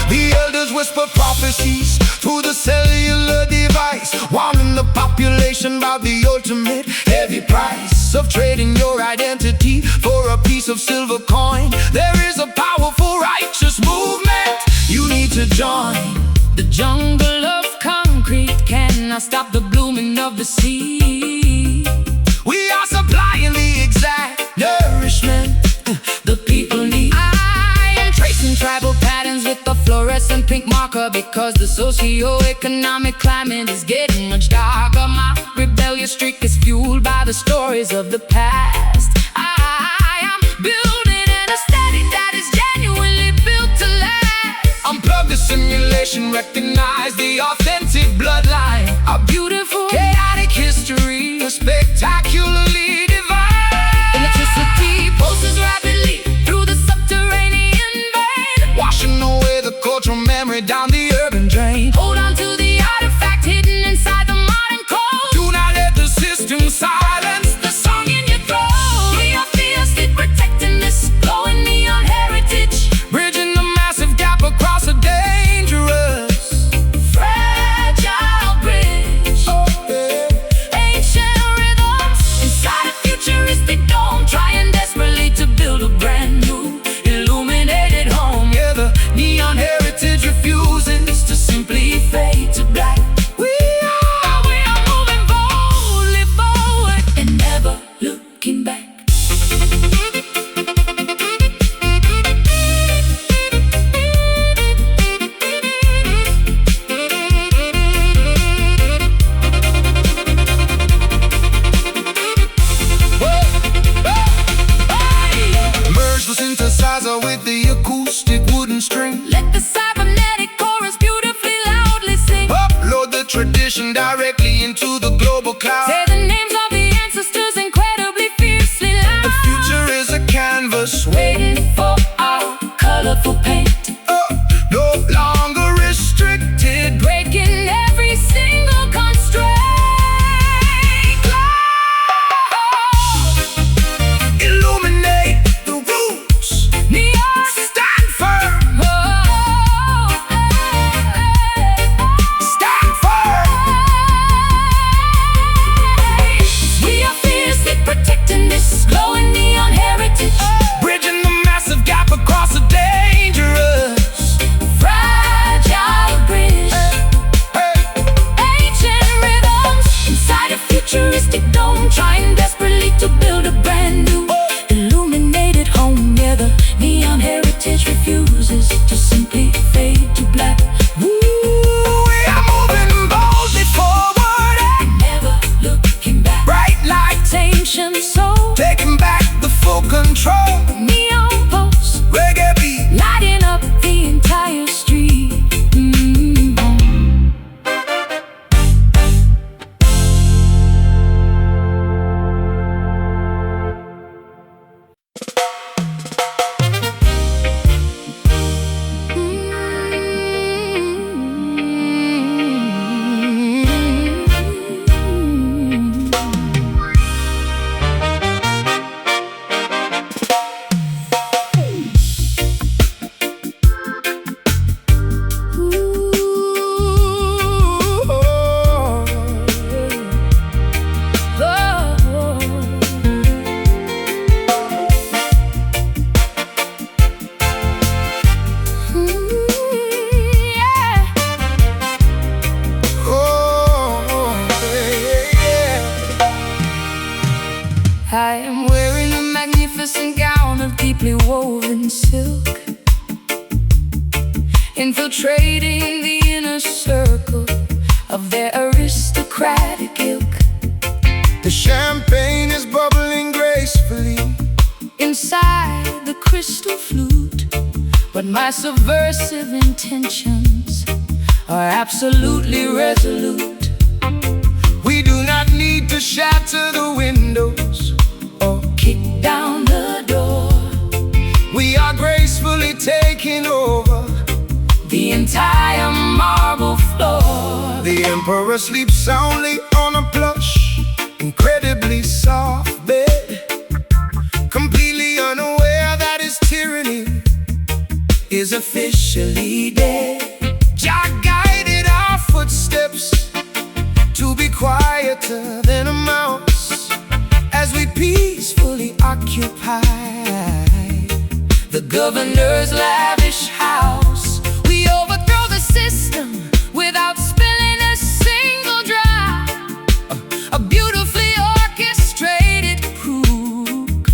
The elders whisper prophecies through the cellular device, warning the population about the ultimate heavy price of trading your identity for a piece of silver coin. There is a powerful righteous movement you need to join. The jungle of concrete cannot stop the blooming of the sea. We are supplying the exact nourishment The people need. I am tracing tribal patterns with a fluorescent pink marker, because the socio-economic climate is getting much darker. My rebellious streak is fueled by the stories of the past. I am building an aesthetic that is genuinely built to last. Unplug the simulation, recognize the authentic bloodline. A beautiful, Chaotic history, a spectacularly divine. electricity pulses rapidly through the subterranean vein, Washing away the cultural memory down the urban drain. hold on to the artifact hidden inside the modern code. Do not let the system silence The song in your throat. We are fiercely protecting this glowing neon heritage, bridging the massive gap across a dangerous, fragile bridge, ancient rhythms inside a futuristic dome, trying desperately to build a brand new illuminated home. yeah, the neon heritage refuses to simply fade to black. We are moving boldly forward and never looking back. Merge the synthesizer with the acoustic wooden string. Let the cybernetic chorus beautifully loudly sing. Upload the tradition directly into the global cloud. Say the names of the ancestors incredibly fiercely loud. The future is a canvas, Waiting for our colorful paint, no longer restricted. breaking every single constraint. Illuminate the roots, Neon stand firm, stand firm. infiltrating the inner circle of their aristocratic ilk. The champagne is bubbling gracefully inside the crystal flute, but my subversive intentions are absolutely resolute. We do not need to shatter the windows or kick down the door. We are gracefully taking over the entire marble floor. The emperor sleeps soundly on a plush, incredibly soft bed, completely unaware that his tyranny is officially dead. Jah guided our footsteps to be quieter than a mouse as we peacefully occupy the governor's lavish house. We overthrow the system without spilling a single drop. A beautifully orchestrated crook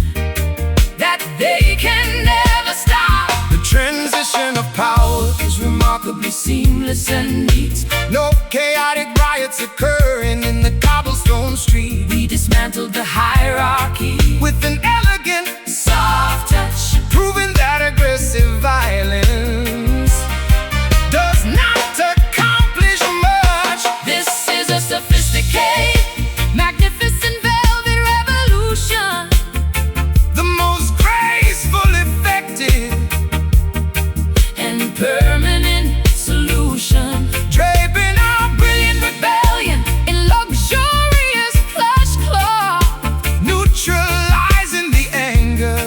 that they can never stop. The transition of power is remarkably seamless and neat. No chaotic riots occurring in the cobblestone street. We dismantled the hierarchy with an elegant, soft touch, proving that aggressive violence does not accomplish much. This is a sophisticated, magnificent velvet revolution, the most graceful, effective, and permanent solution, draping our brilliant rebellion in luxurious plush cloth, neutralizing the anger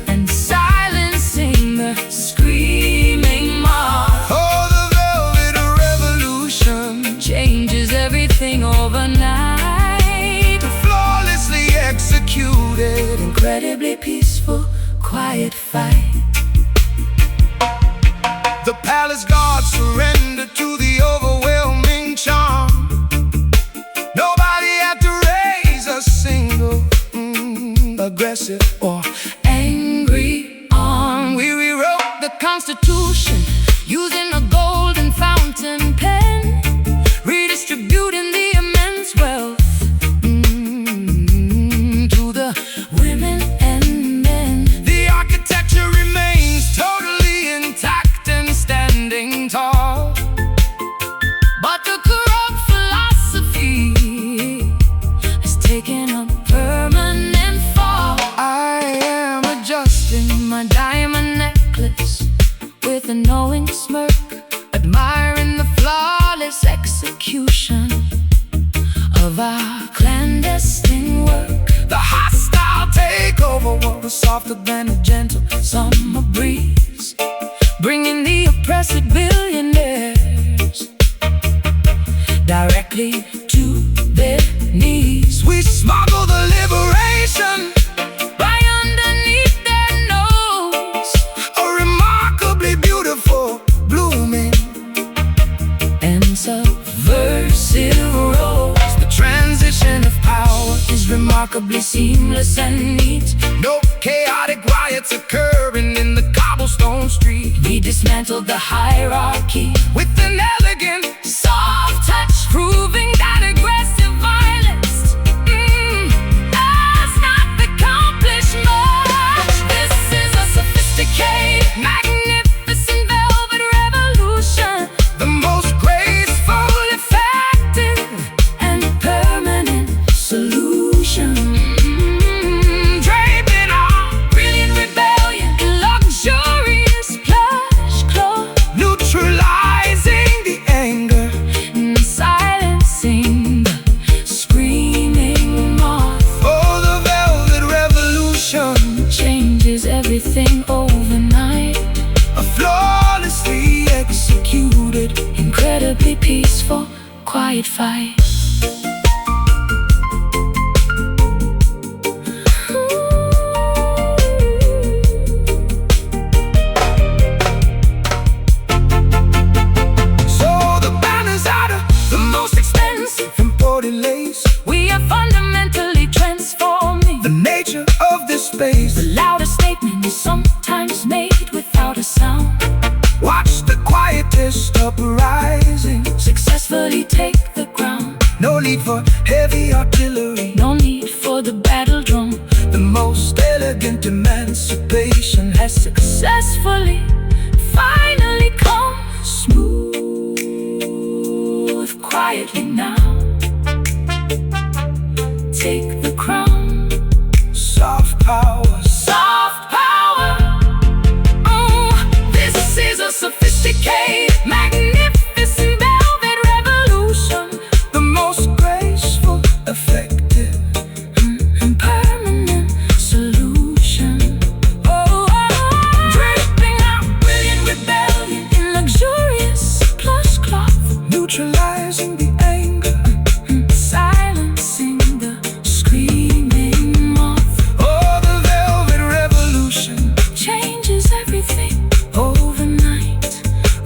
and silencing the screaming mob. Oh, the velvet revolution changes everything overnight. Flawlessly executed, incredibly peaceful, quiet fight. The palace guards surrender to the overwhelming charm. Nobody had to raise a single aggressive or angry arm. We rewrote the Constitution using a golden fountain pen, redistributing the immense wealth to the women and men. The architecture remains totally intact and standing tall, but the corrupt philosophy has taken a permanent fall. I am adjusting my diamond necklace with a knowing smirk, admiring the flawless execution of our clandestine work. the hostile takeover Was softer than a gentle summer breeze, bringing the oppressed billionaires directly to their knees. We smuggle the liberation by underneath their nose, a remarkably beautiful, blooming and subversive rose. The transition of power is remarkably seamless and neat. No chaotic riots occurring in the cobblestone street. We dismantled the hierarchy with an elegant, soft touch, proving that aggressive violence does not accomplish much. This is a sophisticated, magnificent velvet revolution, the most graceful, effective, and permanent solution. draping our Brilliant rebellion in luxurious plush cloth, neutralizing the anger and silencing the screaming moth. Oh, the velvet revolution, Changes everything overnight. a flawlessly executed, Incredibly peaceful, quiet fight. so the banners out of the most expensive imported lace. We are fundamentally transforming The nature of this space. the loudest statement is sometimes made without a sound. Watch the quietest take the ground. No need for heavy artillery, No need for the battle drum. the most elegant emancipation has Successfully, finally come. Smooth, quietly now. Take the crown. soft power. Soft power. This is a sophisticated, magnificent velvet revolution. The most graceful, effective, And permanent solution. Draping out brilliant rebellion in luxurious plush cloth. neutralizing the anger. Silencing the screaming moth. Oh, the velvet revolution, Changes everything overnight.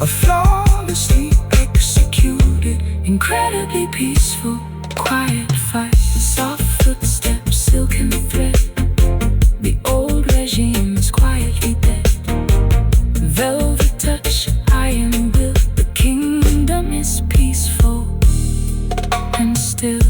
a flawlessly executed, Incredibly peaceful, quiet fight. Soft footsteps, silken thread. The old regime is quietly dead. Velvet touch, iron will. The kingdom is peaceful and still.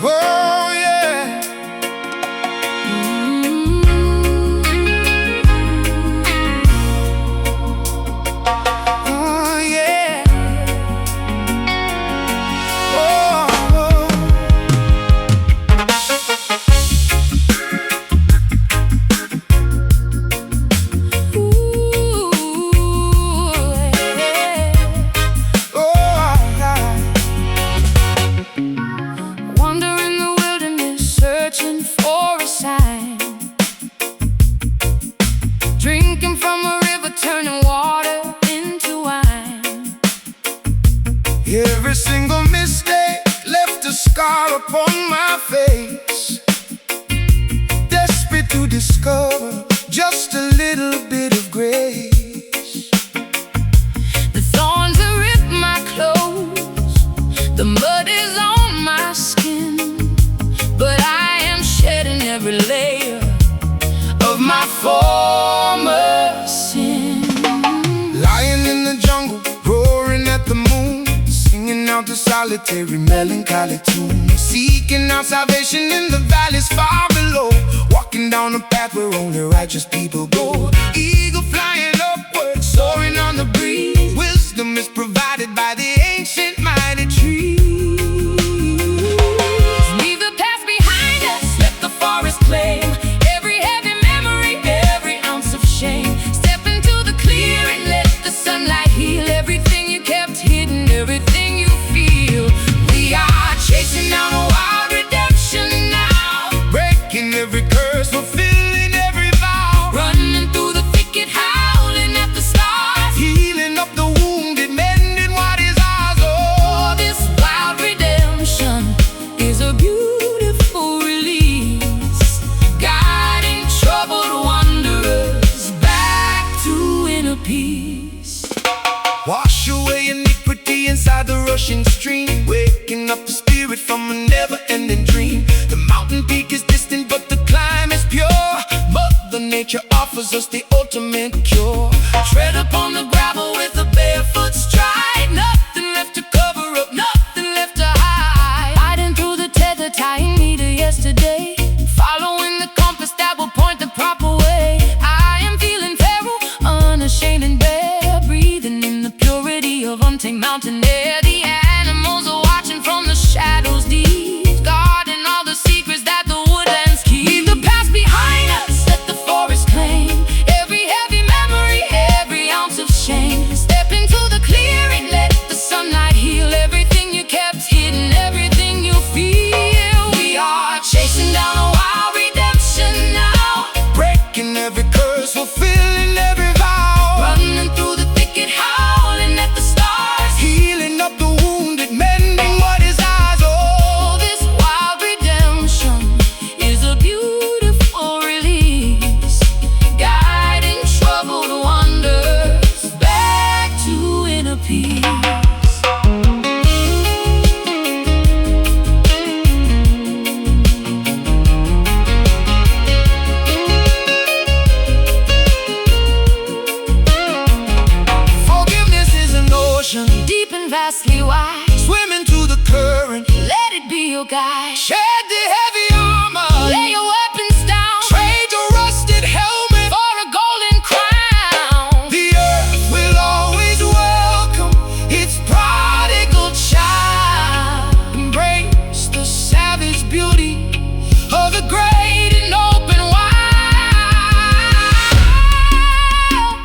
oh yeah. Oh yeah. Oh, Wander in the wilderness, searching for a sign. Drinking from a river, turning water into wine. every single mistake left a scar upon my face. Desperate to discover just a little bit of grace. The thorns have ripped my clothes, the mud is on my skin, but I am shedding every layer of my former sin. Lying in the jungle, roaring at the moon, singing out the solitary melancholy tune. Seeking out salvation in the valleys far below, walking down a path where only righteous people go. Eagle flying upward, soaring on the breeze. Wisdom is provided by the ancient mighty trees. Leave the past behind us, let the forest claim every heavy memory, every ounce of shame. Step into the clear and let the sunlight heal everything you kept hidden, everything you feel. We are chasing down a wild redemption now, Breaking every curse, fulfilling every vow. running through the thicket, howling at the stars. Healing up the wounded, mending what is ours. Oh, this wild redemption is a beautiful release, guiding troubled wanderers back to inner peace. Wash away iniquity inside the rushing stream, waking up the spirit from a never-ending dream. The mountain peak is distant, but the climb is pure. Mother Nature offers us the ultimate cure. Tread upon the gravel with a barefoot stride. Nothing left to cover up, nothing left to hide. Hiding through the tether, tying me to yesterday. Following the compass that will point the proper way. I am feeling feral, unashamed and bare. Breathing in the purity of untamed mountain air. The animals are watching from the shadows deep, guarding all the secrets that the woodlands keep. Leave the past behind us, let the forest claim every heavy memory, every ounce of shame. Step into the clearing, let the sunlight heal everything you kept hidden, everything you feel. We are chasing down a wild redemption now, Breaking every curse, fulfilling every vow. running through the thicket, howling at the stars. Healing guy. Shed the heavy armor, Lay your weapons down, trade your rusted helmet for a golden crown. The earth will always welcome its prodigal child. Embrace the savage beauty of the great and open wild.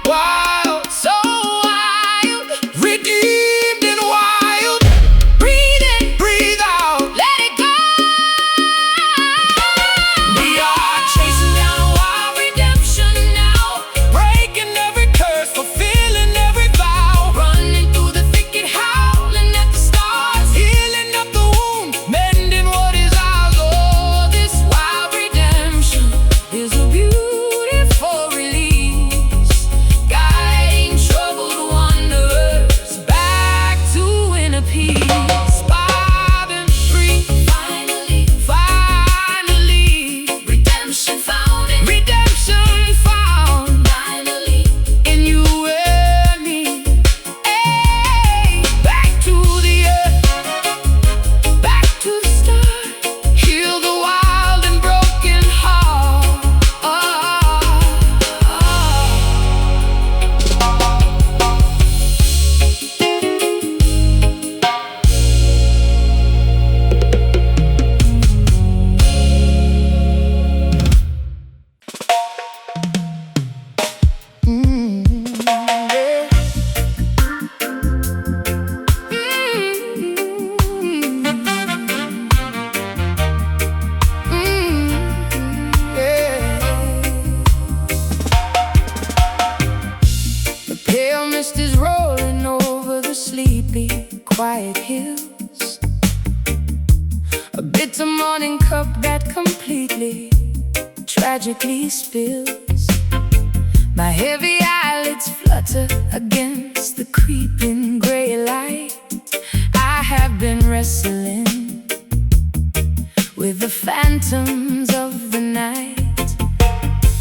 Wild, So wild, redeemed and wild. breathe in, Breathe out. let it go. We are chasing down a wild redemption now, breaking every curse, fulfilling every vow. Running through the thicket, howling at the stars, Healing up the wound, mending what is ours. Oh, this wild redemption is a beautiful release, guiding troubled wanderers back to inner peace. Bobbing free, finally, redemption found in finally in you and me. Hey, back to the earth, back to the start. heal the wild and broken heart. The pale mist is rolling over the sleepy, quiet hills. A bitter morning cup that completely, tragically spills. My heavy eyelids flutter against the creeping gray light. I have been wrestling with the phantoms of the night.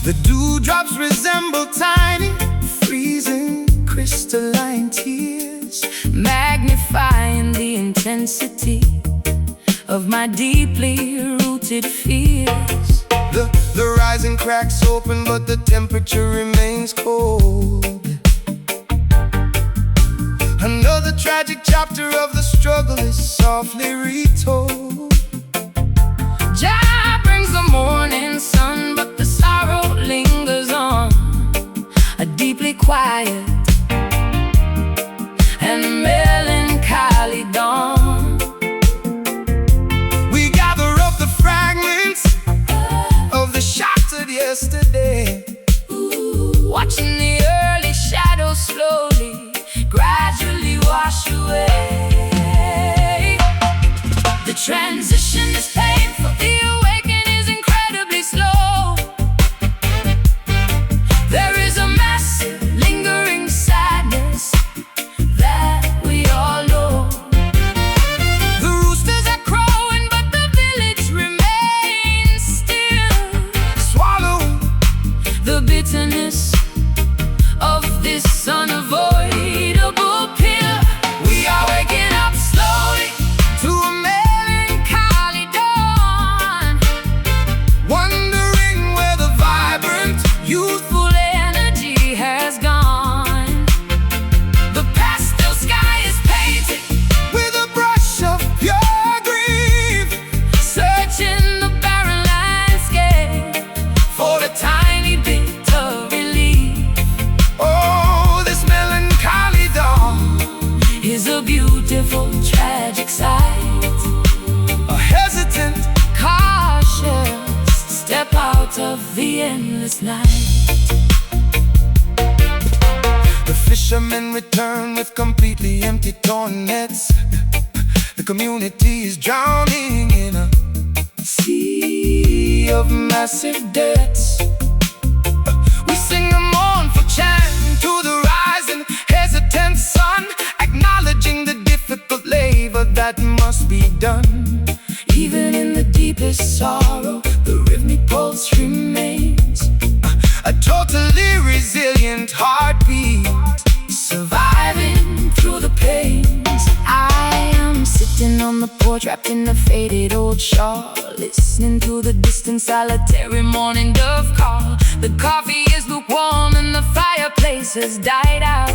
The dewdrops resemble tiny, freezing, crystalline tears, Magnifying the intensity of my deeply rooted fears. The rising cracks open, but the temperature remains cold. Another tragic chapter of the struggle is softly retold. Jah brings the morning sun, but the sorrow lingers on. A deeply quiet and melancholy dawn. We gather up the fragments of the shattered yesterday, Watching the early shadows slowly, gradually wash away. The transition is painful, the awakening is incredibly slow. There is a massive, lingering sadness that we all know. the roosters are Crowing, but the village remains still. swallowing. The bitterness of this unavoidable pill. We are waking up slowly To a melancholy dawn, wondering where the vibrant youth youthful energy has gone. The pastel sky is painted, with a brush of pure grief, searching the barren landscape for a tiny bit of relief. oh, this melancholy dawn, Is a beautiful, tragic sight. a hesitant Cautious step out of the endless night. The fishermen return with completely empty torn nets. The community is drowning in a sea of massive debts. We sing a mournful chant to the rising, hesitant sun, acknowledging the difficult labor that must be done. Even in the deepest sorrow, the rhythmic pulse remains. A totally resilient heartbeat, Surviving through the pains. I am sitting on the porch door, trapped in a faded old shawl, listening to the distant solitary morning dove call. The coffee is lukewarm and the fireplace has died out.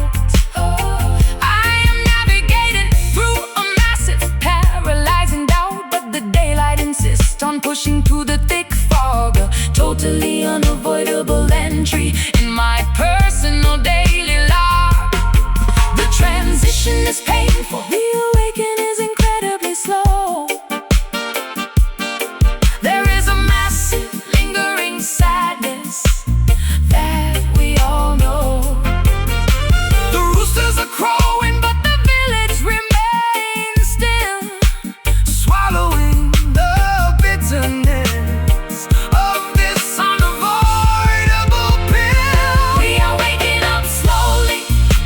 I am navigating through a massive paralyzing doubt, but the daylight insists on pushing through the thick fog, a totally unavoidable entry in my personal daily log. The transition is painful, the awakening is incredibly slow. There is a massive lingering sadness that we all know. The roosters are crowing, but the village remains still, swallowing the bitterness of this unavoidable pill. We are waking up slowly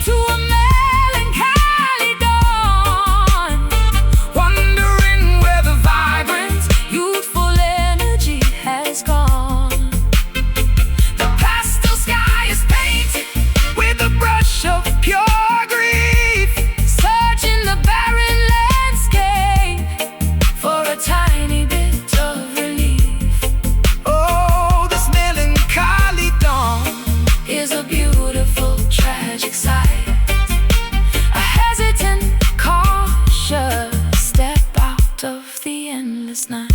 to a melancholy dawn, wondering where the vibrant, youthful energy has gone. The pastel sky is painted with a brush of pure grief, searching the barren landscape for a tiny bit of relief. Oh, this melancholy dawn is a beautiful, tragic sight. A hesitant, cautious step out of the endless night.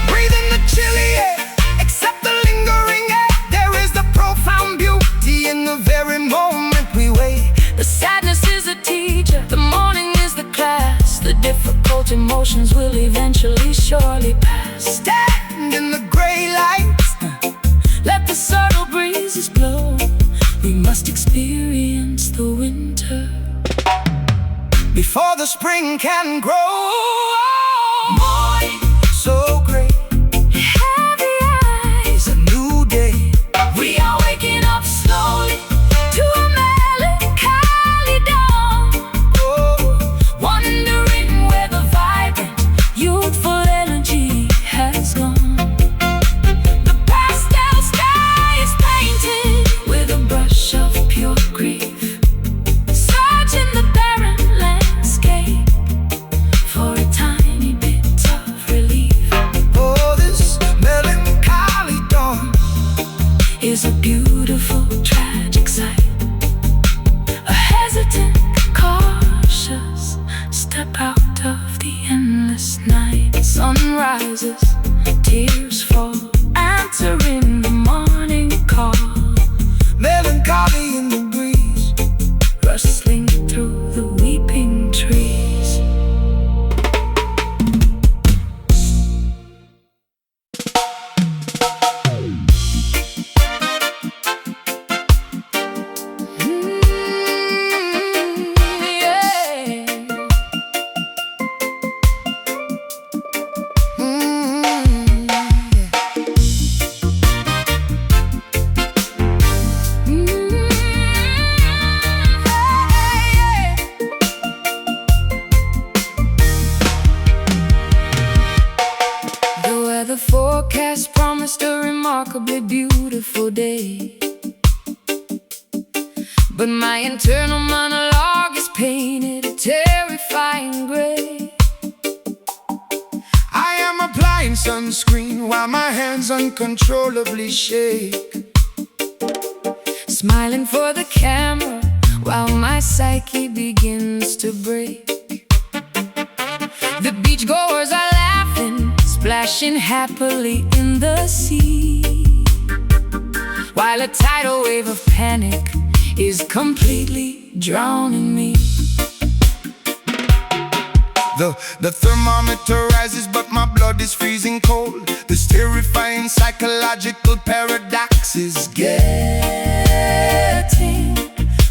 Breathe in the chilly air, accept the lingering air. There is the profound beauty in the very moment we wait. The sadness is a teacher, the morning is the class. The difficult emotions will eventually surely pass. Stand in the gray lights, let the subtle breezes blow. We must experience the winter before the spring can grow. Morning, so great, heavy eyes, a new day. We are waking up slowly to a melancholy dawn, wondering where the vibrant, youthful energy has gone. The pastel sky is painted with a brush of pure grief, searching the barren landscape for a tiny bit of relief. Oh, this melancholy dawn is a beautiful, tragic sight. A hesitant, cautious step out of the endless night. Sun rises, tears fall, answering the morning call. Melancholy in the breeze, rustling through the weeping trees. The weather forecast promised a remarkably beautiful day, but my internal monologue is painted a terrifying gray. I am applying sunscreen while my hands uncontrollably shake, smiling for the camera while my psyche begins to break. The beachgoers are laughing, splashing happily in the sea, while a tidal wave of panic is completely drowning me. The thermometer rises, but my blood is freezing cold. This terrifying psychological paradox is Getting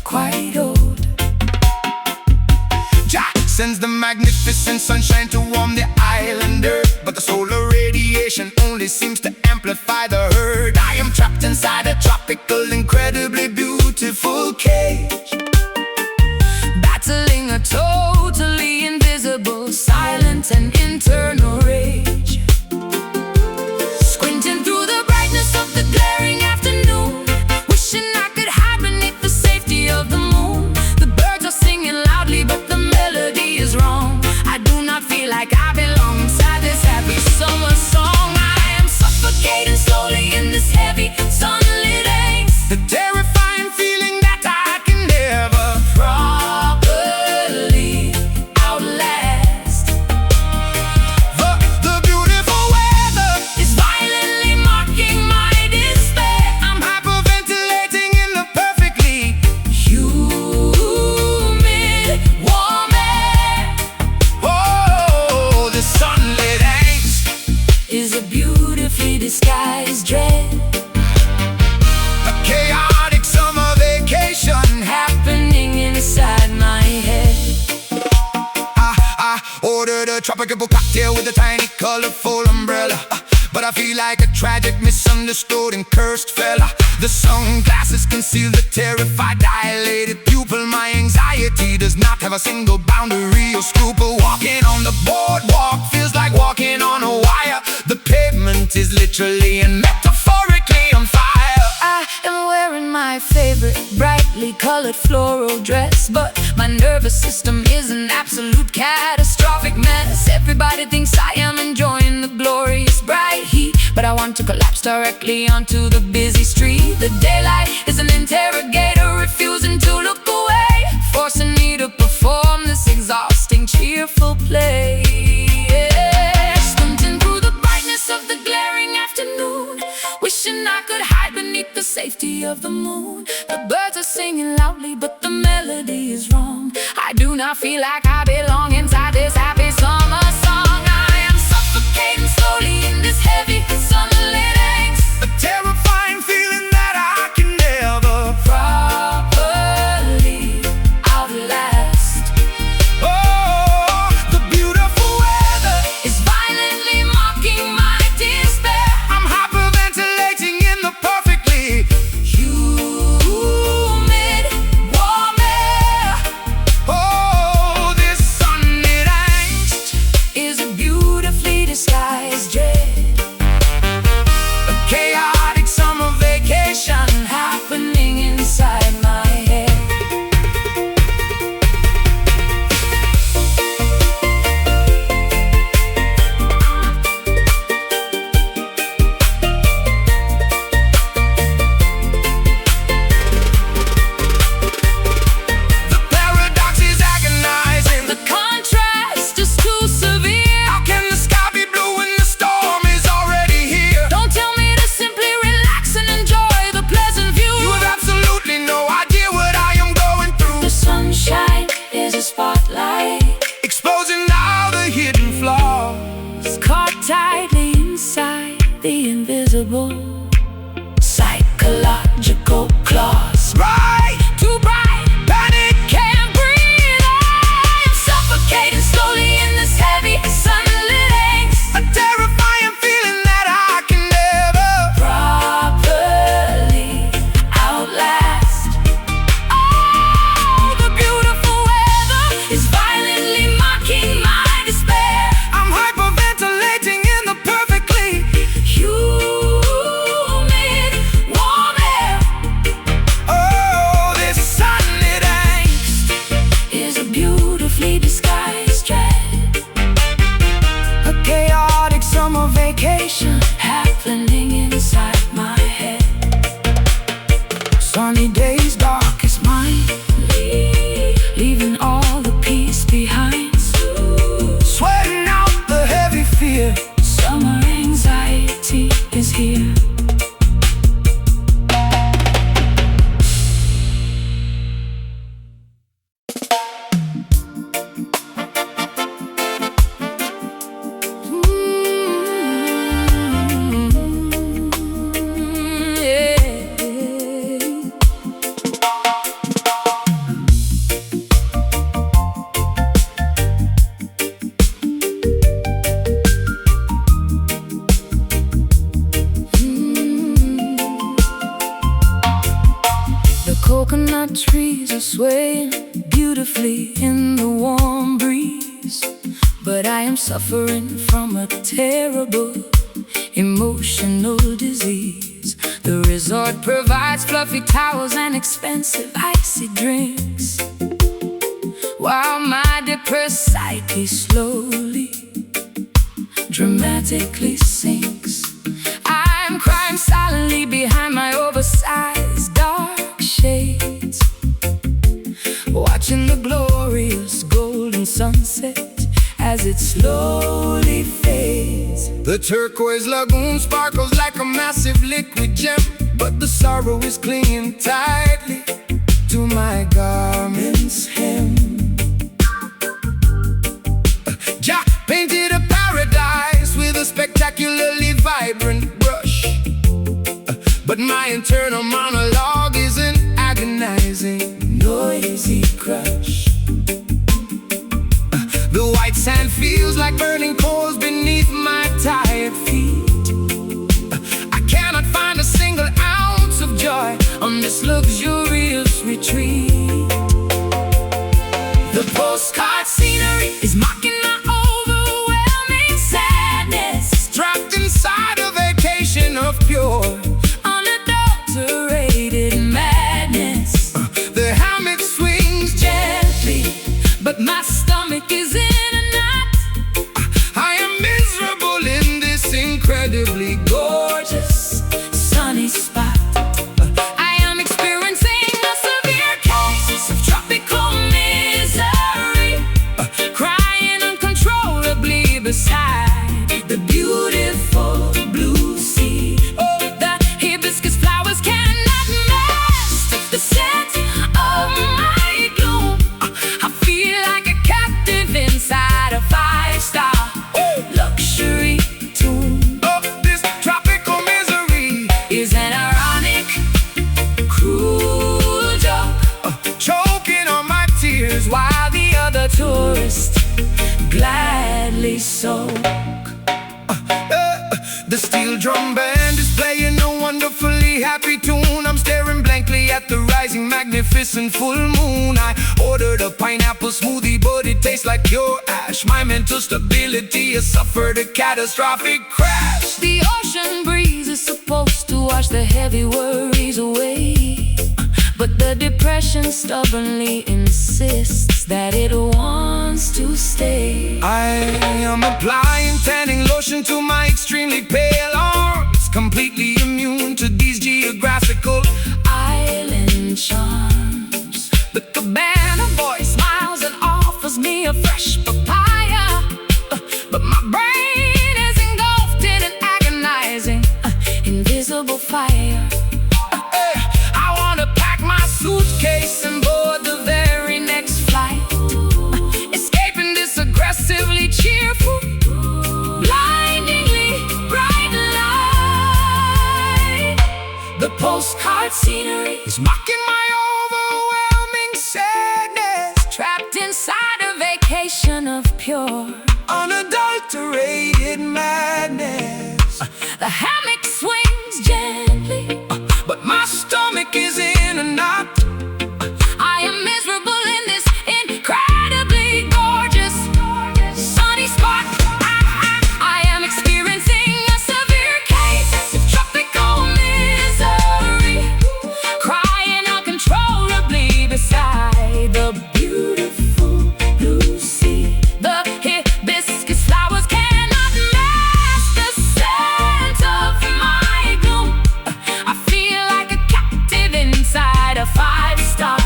quite old. Jack sends the magnificent sunshine to warm the island earth, but the solar radiation only seems to amplify the hurt. I am trapped inside a tropical, incredibly beautiful cage, battling a totally invisible, silent and internal rage. a tropical cocktail with a tiny colorful umbrella. But I feel like a tragic, misunderstood and cursed fella. The sunglasses conceal the terrified, dilated pupil. My anxiety does not have a single boundary or scruple. Walking on the boardwalk feels like walking on a wire. The pavement is literally and metaphorically on fire. I am wearing my favorite brightly colored floral dress, but my nervous system is an absolute catastrophic mess. Everybody thinks I am enjoying the glorious bright heat, but I want to collapse directly onto the busy street. The daylight is an interrogator refusing to look away, forcing me to perform this exhausting, cheerful play. Squinting through the brightness of the glaring afternoon, wishing I could hide beneath the safety of the moon. The birds are singing loudly, but the melody is wrong. I do not feel like I belong inside this happy summer song. I am suffocating slowly in this heavy sunlit angst, a terrifying feeling that I can never properly outlast. Oh, the beautiful weather is violently mocking my despair. I'm hyperventilating in the perfectly humid, warm air. Oh, this sunlit angst is a beautifully disguised dread. a chaotic summer vacation Happening inside my head. The paradox is agonizing. The contrast is too severe. How can the sky be blue when the storm is already here? Don't tell me to simply relax and enjoy the pleasant view. You have absolutely no idea what I am going through. The sunshine is a spotlight, Exposing all the hidden flaws. caught tightly inside the invisible psychological claws. Right, Too bright, panic. can't breathe. I am suffocating slowly in this heavy sunlit angst, A terrifying feeling that I can never properly outlast. Oh, the beautiful weather is violently mocking my despair. I'm hyperventilating in the perfectly Humid, warm air oh, this sunlit angst is a beautifully disguised dread. a chaotic summer vacation Happening inside my head. sunny days, darkest mind, Leaving all the peace behind. sweating out the heavy fear. Summer anxiety is here. The coconut trees are swaying beautifully in the warm breeze, but I am suffering from a terrible emotional disease. The resort provides fluffy towels and expensive icy drinks, while my depressed psyche slowly, dramatically sinks. I'm crying silently behind my oversized dark shades, watching the glorious golden sunset as it slowly fades. The turquoise lagoon sparkles like a massive liquid gem, but the sorrow is clinging tightly to my garment's hem. Jah painted a paradise with a spectacularly vibrant brush, but my internal monologue is an agonizing, noisy crush. The white Sand feels like burning coals beneath my tired feet. I cannot find a single ounce of joy on this luxurious retreat. The postcard scenery is mocking my overwhelming sadness, trapped inside a vacation of pure, unadulterated madness. The hammock swings gently, but my stomach is in a knot. I am miserable in this incredibly gorgeous sunny spot. I am experiencing a severe case of tropical misery, crying uncontrollably beside the beautiful blue sea. Oh, the hibiscus flowers cannot mask the scent of my gloom. I feel like a captive inside a five-star luxury tomb. Oh, this tropical misery is an ironic, cruel joke, choking on my tears while the other tourists gladly soak. The steel drum band is playing a wonderfully happy tune. I'm staring blankly at the rising magnificent full moon. I ordered a pineapple smoothie, but it tastes like pure ash. My mental stability has suffered a catastrophic crash. The ocean breeze is supposed to wash the heavy worries away, but the depression stubbornly insists that it wants to stay. I am applying tanning lotion to my extremely pale arms, completely immune to these geographical island charms. The cabana boy smiles and offers me a fresh papaya, but my brain is engulfed in an agonizing, invisible fire. I want to pack my suitcase and board the very next flight, escaping this aggressively cheerful, blindingly bright light. The postcard scenery is mocking my overwhelming sadness, trapped inside a vacation of pure, unadulterated madness. The hammock swings gently, but my stomach is in a knot. I am miserable in this incredibly gorgeous sunny spot. I am experiencing a severe case of tropical misery, crying uncontrollably beside the beautiful blue sea. The hibiscus flowers cannot mask the scent of my gloom. I feel like a captive inside a five-star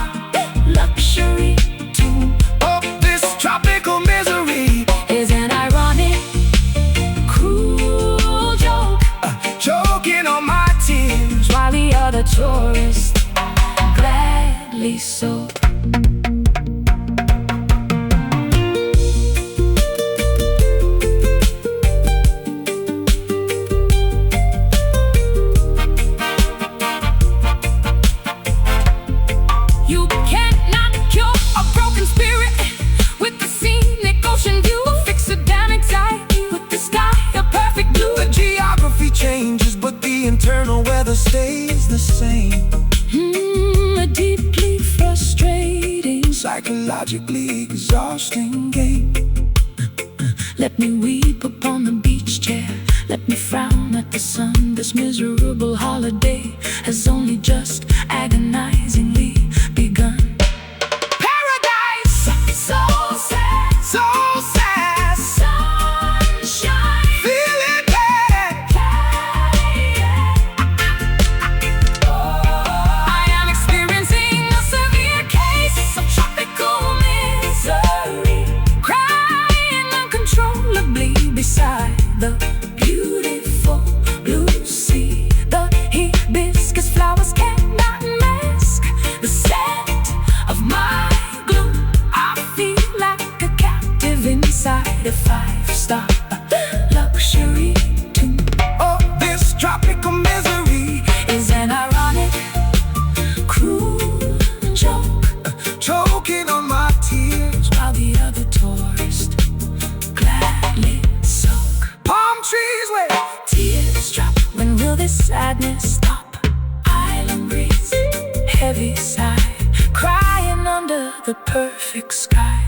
luxury tomb. Oh, this tropical misery is an ironic, cruel joke, choking on my tears while the other tourists gladly soak. You cannot cure a broken spirit with the scenic ocean view. Fix a damn anxiety with the sky a perfect blue. The geography changes, but the internal weather stays the same. A deeply frustrating, psychologically exhausting game. Let me weep upon the beach chair, let me frown at the sun. This miserable holiday has only just agonizingly begun. Paradise, so sad, so sad. Sunshine, feeling bad. I am experiencing a severe case of tropical misery, crying uncontrollably beside the beautiful blue sea. The hibiscus flowers cannot mask the scent of my gloom. I feel like a captive inside a five-star luxury tomb. Oh, this tropical misery is an ironic, cruel joke, choking on my tears while the other tourists the perfect sky.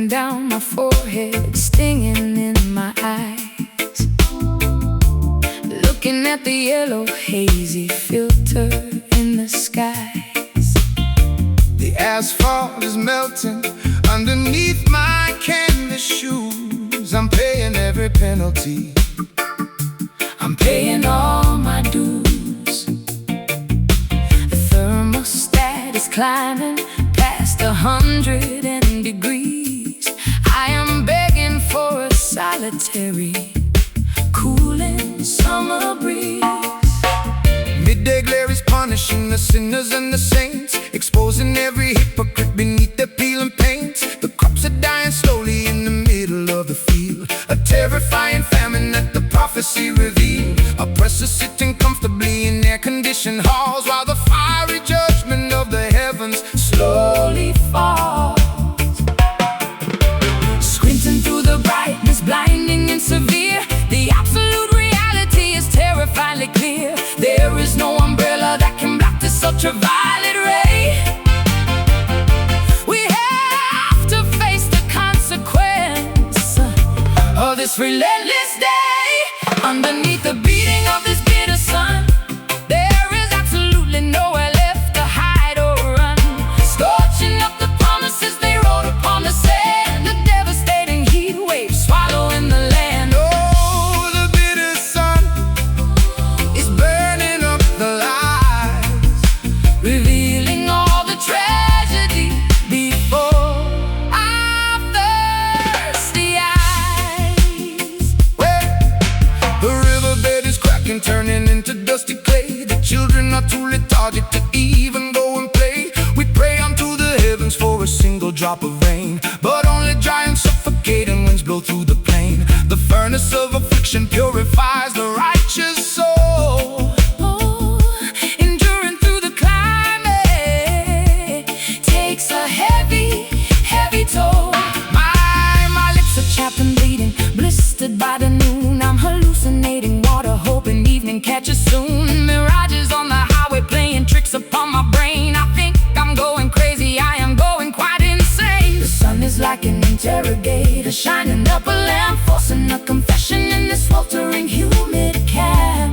Down my forehead, stinging in my eyes. Looking at the yellow hazy filter in the skies. The asphalt is melting underneath my canvas shoes. I'm paying every penalty, I'm paying all my dues. The thermostat is climbing past 100 degrees. I am begging for a solitary, cooling summer breeze. Midday glare is punishing the sinners and the saints, exposing every hypocrite beneath their peeling paint. The crops are dying slowly in the middle of the field, a terrifying famine that the prophecy revealed. Oppressors sitting comfortably in air-conditioned halls, while the fiery judgment of the heavens slowly falls. Through the brightness, blinding and severe, the absolute reality is terrifyingly clear. There is no umbrella that can block this ultraviolet ray. We have to face the consequence of this relentless day. Underneath the beating of this bitter sun, there is absolutely nowhere left to hide or run. Scorching up the promises they wrote upon the sand, the devastating heat wave swallowing the land. Oh, the bitter sun is burning up the lies, revealing all the tragedy before our thirsty eyes. where the riverbed is cracking, turning into dusty clay. The children are too lethargic to even go and play. We pray unto the heavens for a single drop of rain, but only dry and suffocating winds blow through the plain. The furnace of affliction purifies the righteous soul. Oh, enduring through the climate takes a heavy, heavy toll. My lips So chapped and bleeding, blistered by the noon. I'm hallucinating water, hoping evening catches soon. Mirages on the highway playing tricks upon my brain. I think I'm going crazy, I am going quite insane. The sun is like an interrogator, shining up a lamp, forcing a confession in this sweltering humid camp.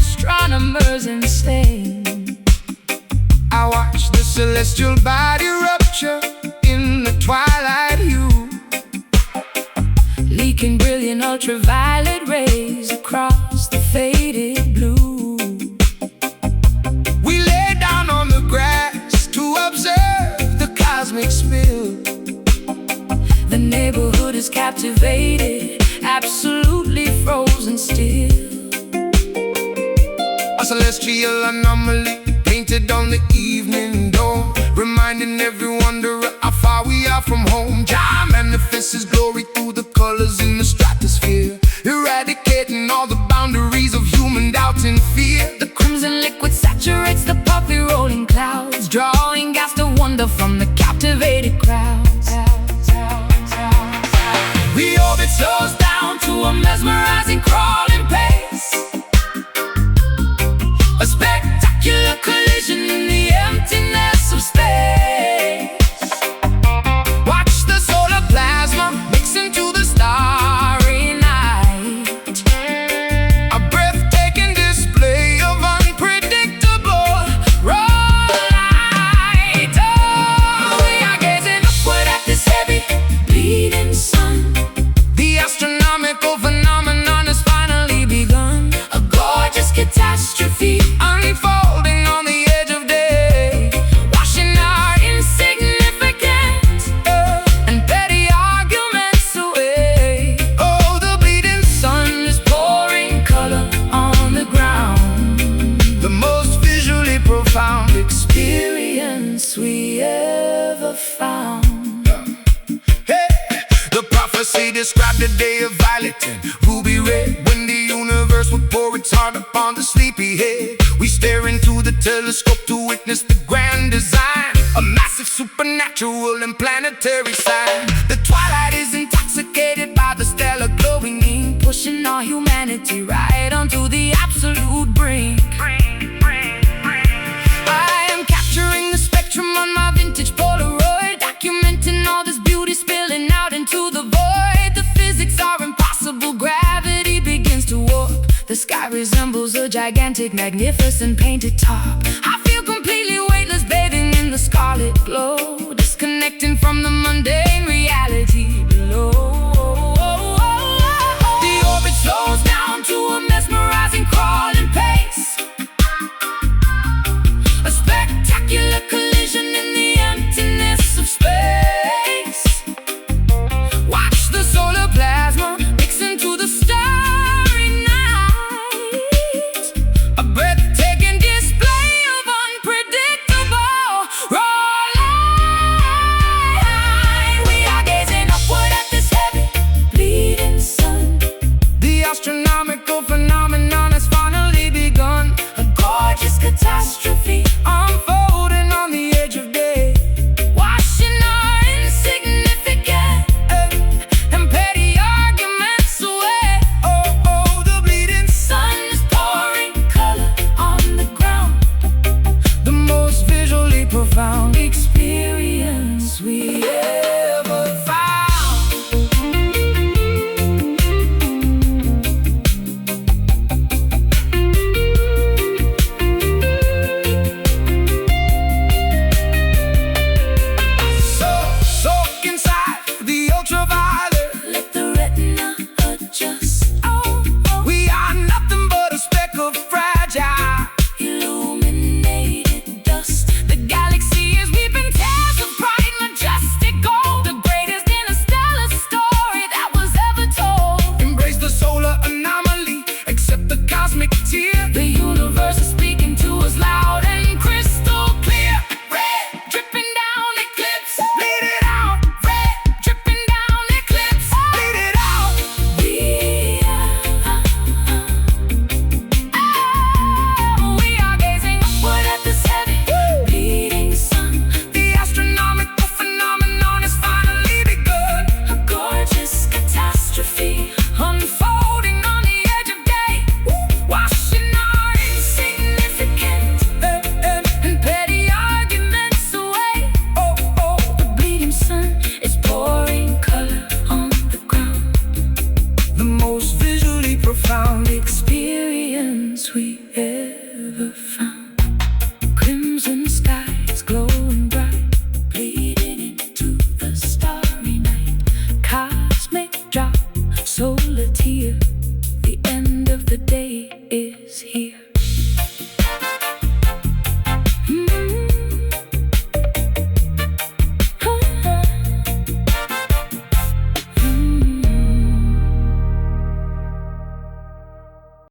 astronomers insane. I watch the celestial body rupture in the twilight hue, leaking brilliant ultraviolet rays across the faded blue. We lay down on the grass to observe the cosmic spill. The neighborhood is captivated, absolutely frozen still. A celestial anomaly painted on the evening dome, reminding every wanderer how far we are from home. Jah manifests His glory through the colors in the stratosphere, eradicating all the boundaries of human doubt and fear. The crimson liquid saturates the puffy rolling clouds, drawing gasps of wonder from the captivated crowds. The orbit slows down to a mesmerizing crawling pace, a spectacular collision in the emptiness of space. Watch the solar plasma mix into the starry night, a breathtaking display of unpredictable raw light. Oh, we are gazing upward at this heavy, bleeding sun. The astronomical phenomenon has finally begun, A gorgeous catastrophe unfolding on the edge of day, washing our insignificant and petty arguments away. Oh, the bleeding sun is pouring color on the ground. The most visually profound Experience we ever found. Hey, the prophecy described a day of violet and ruby red, when the universe would pour its heart upon the sleepy head. We stare into the telescope to witness the grand design, a massive supernatural and planetary sign. The twilight is intoxicated by the stellar glowing, Pushing our humanity right onto the absolute brink. I am capturing the spectrum on my vintage Polaroid, documenting all this beauty spilling out into the void. The physics are impossible, gravity begins to warp. The sky resembles a gigantic, magnificent painted top. I feel completely weightless, bathing in the scarlet glow, disconnecting from the mundane reality below. The orbit slows down to a mesmerizing crawling pace, a spectacular collision in the emptiness of space. watch the solar plasma Mix into the starry night, a breathtaking display of unpredictable raw light. soul a tear. The end of the day is here.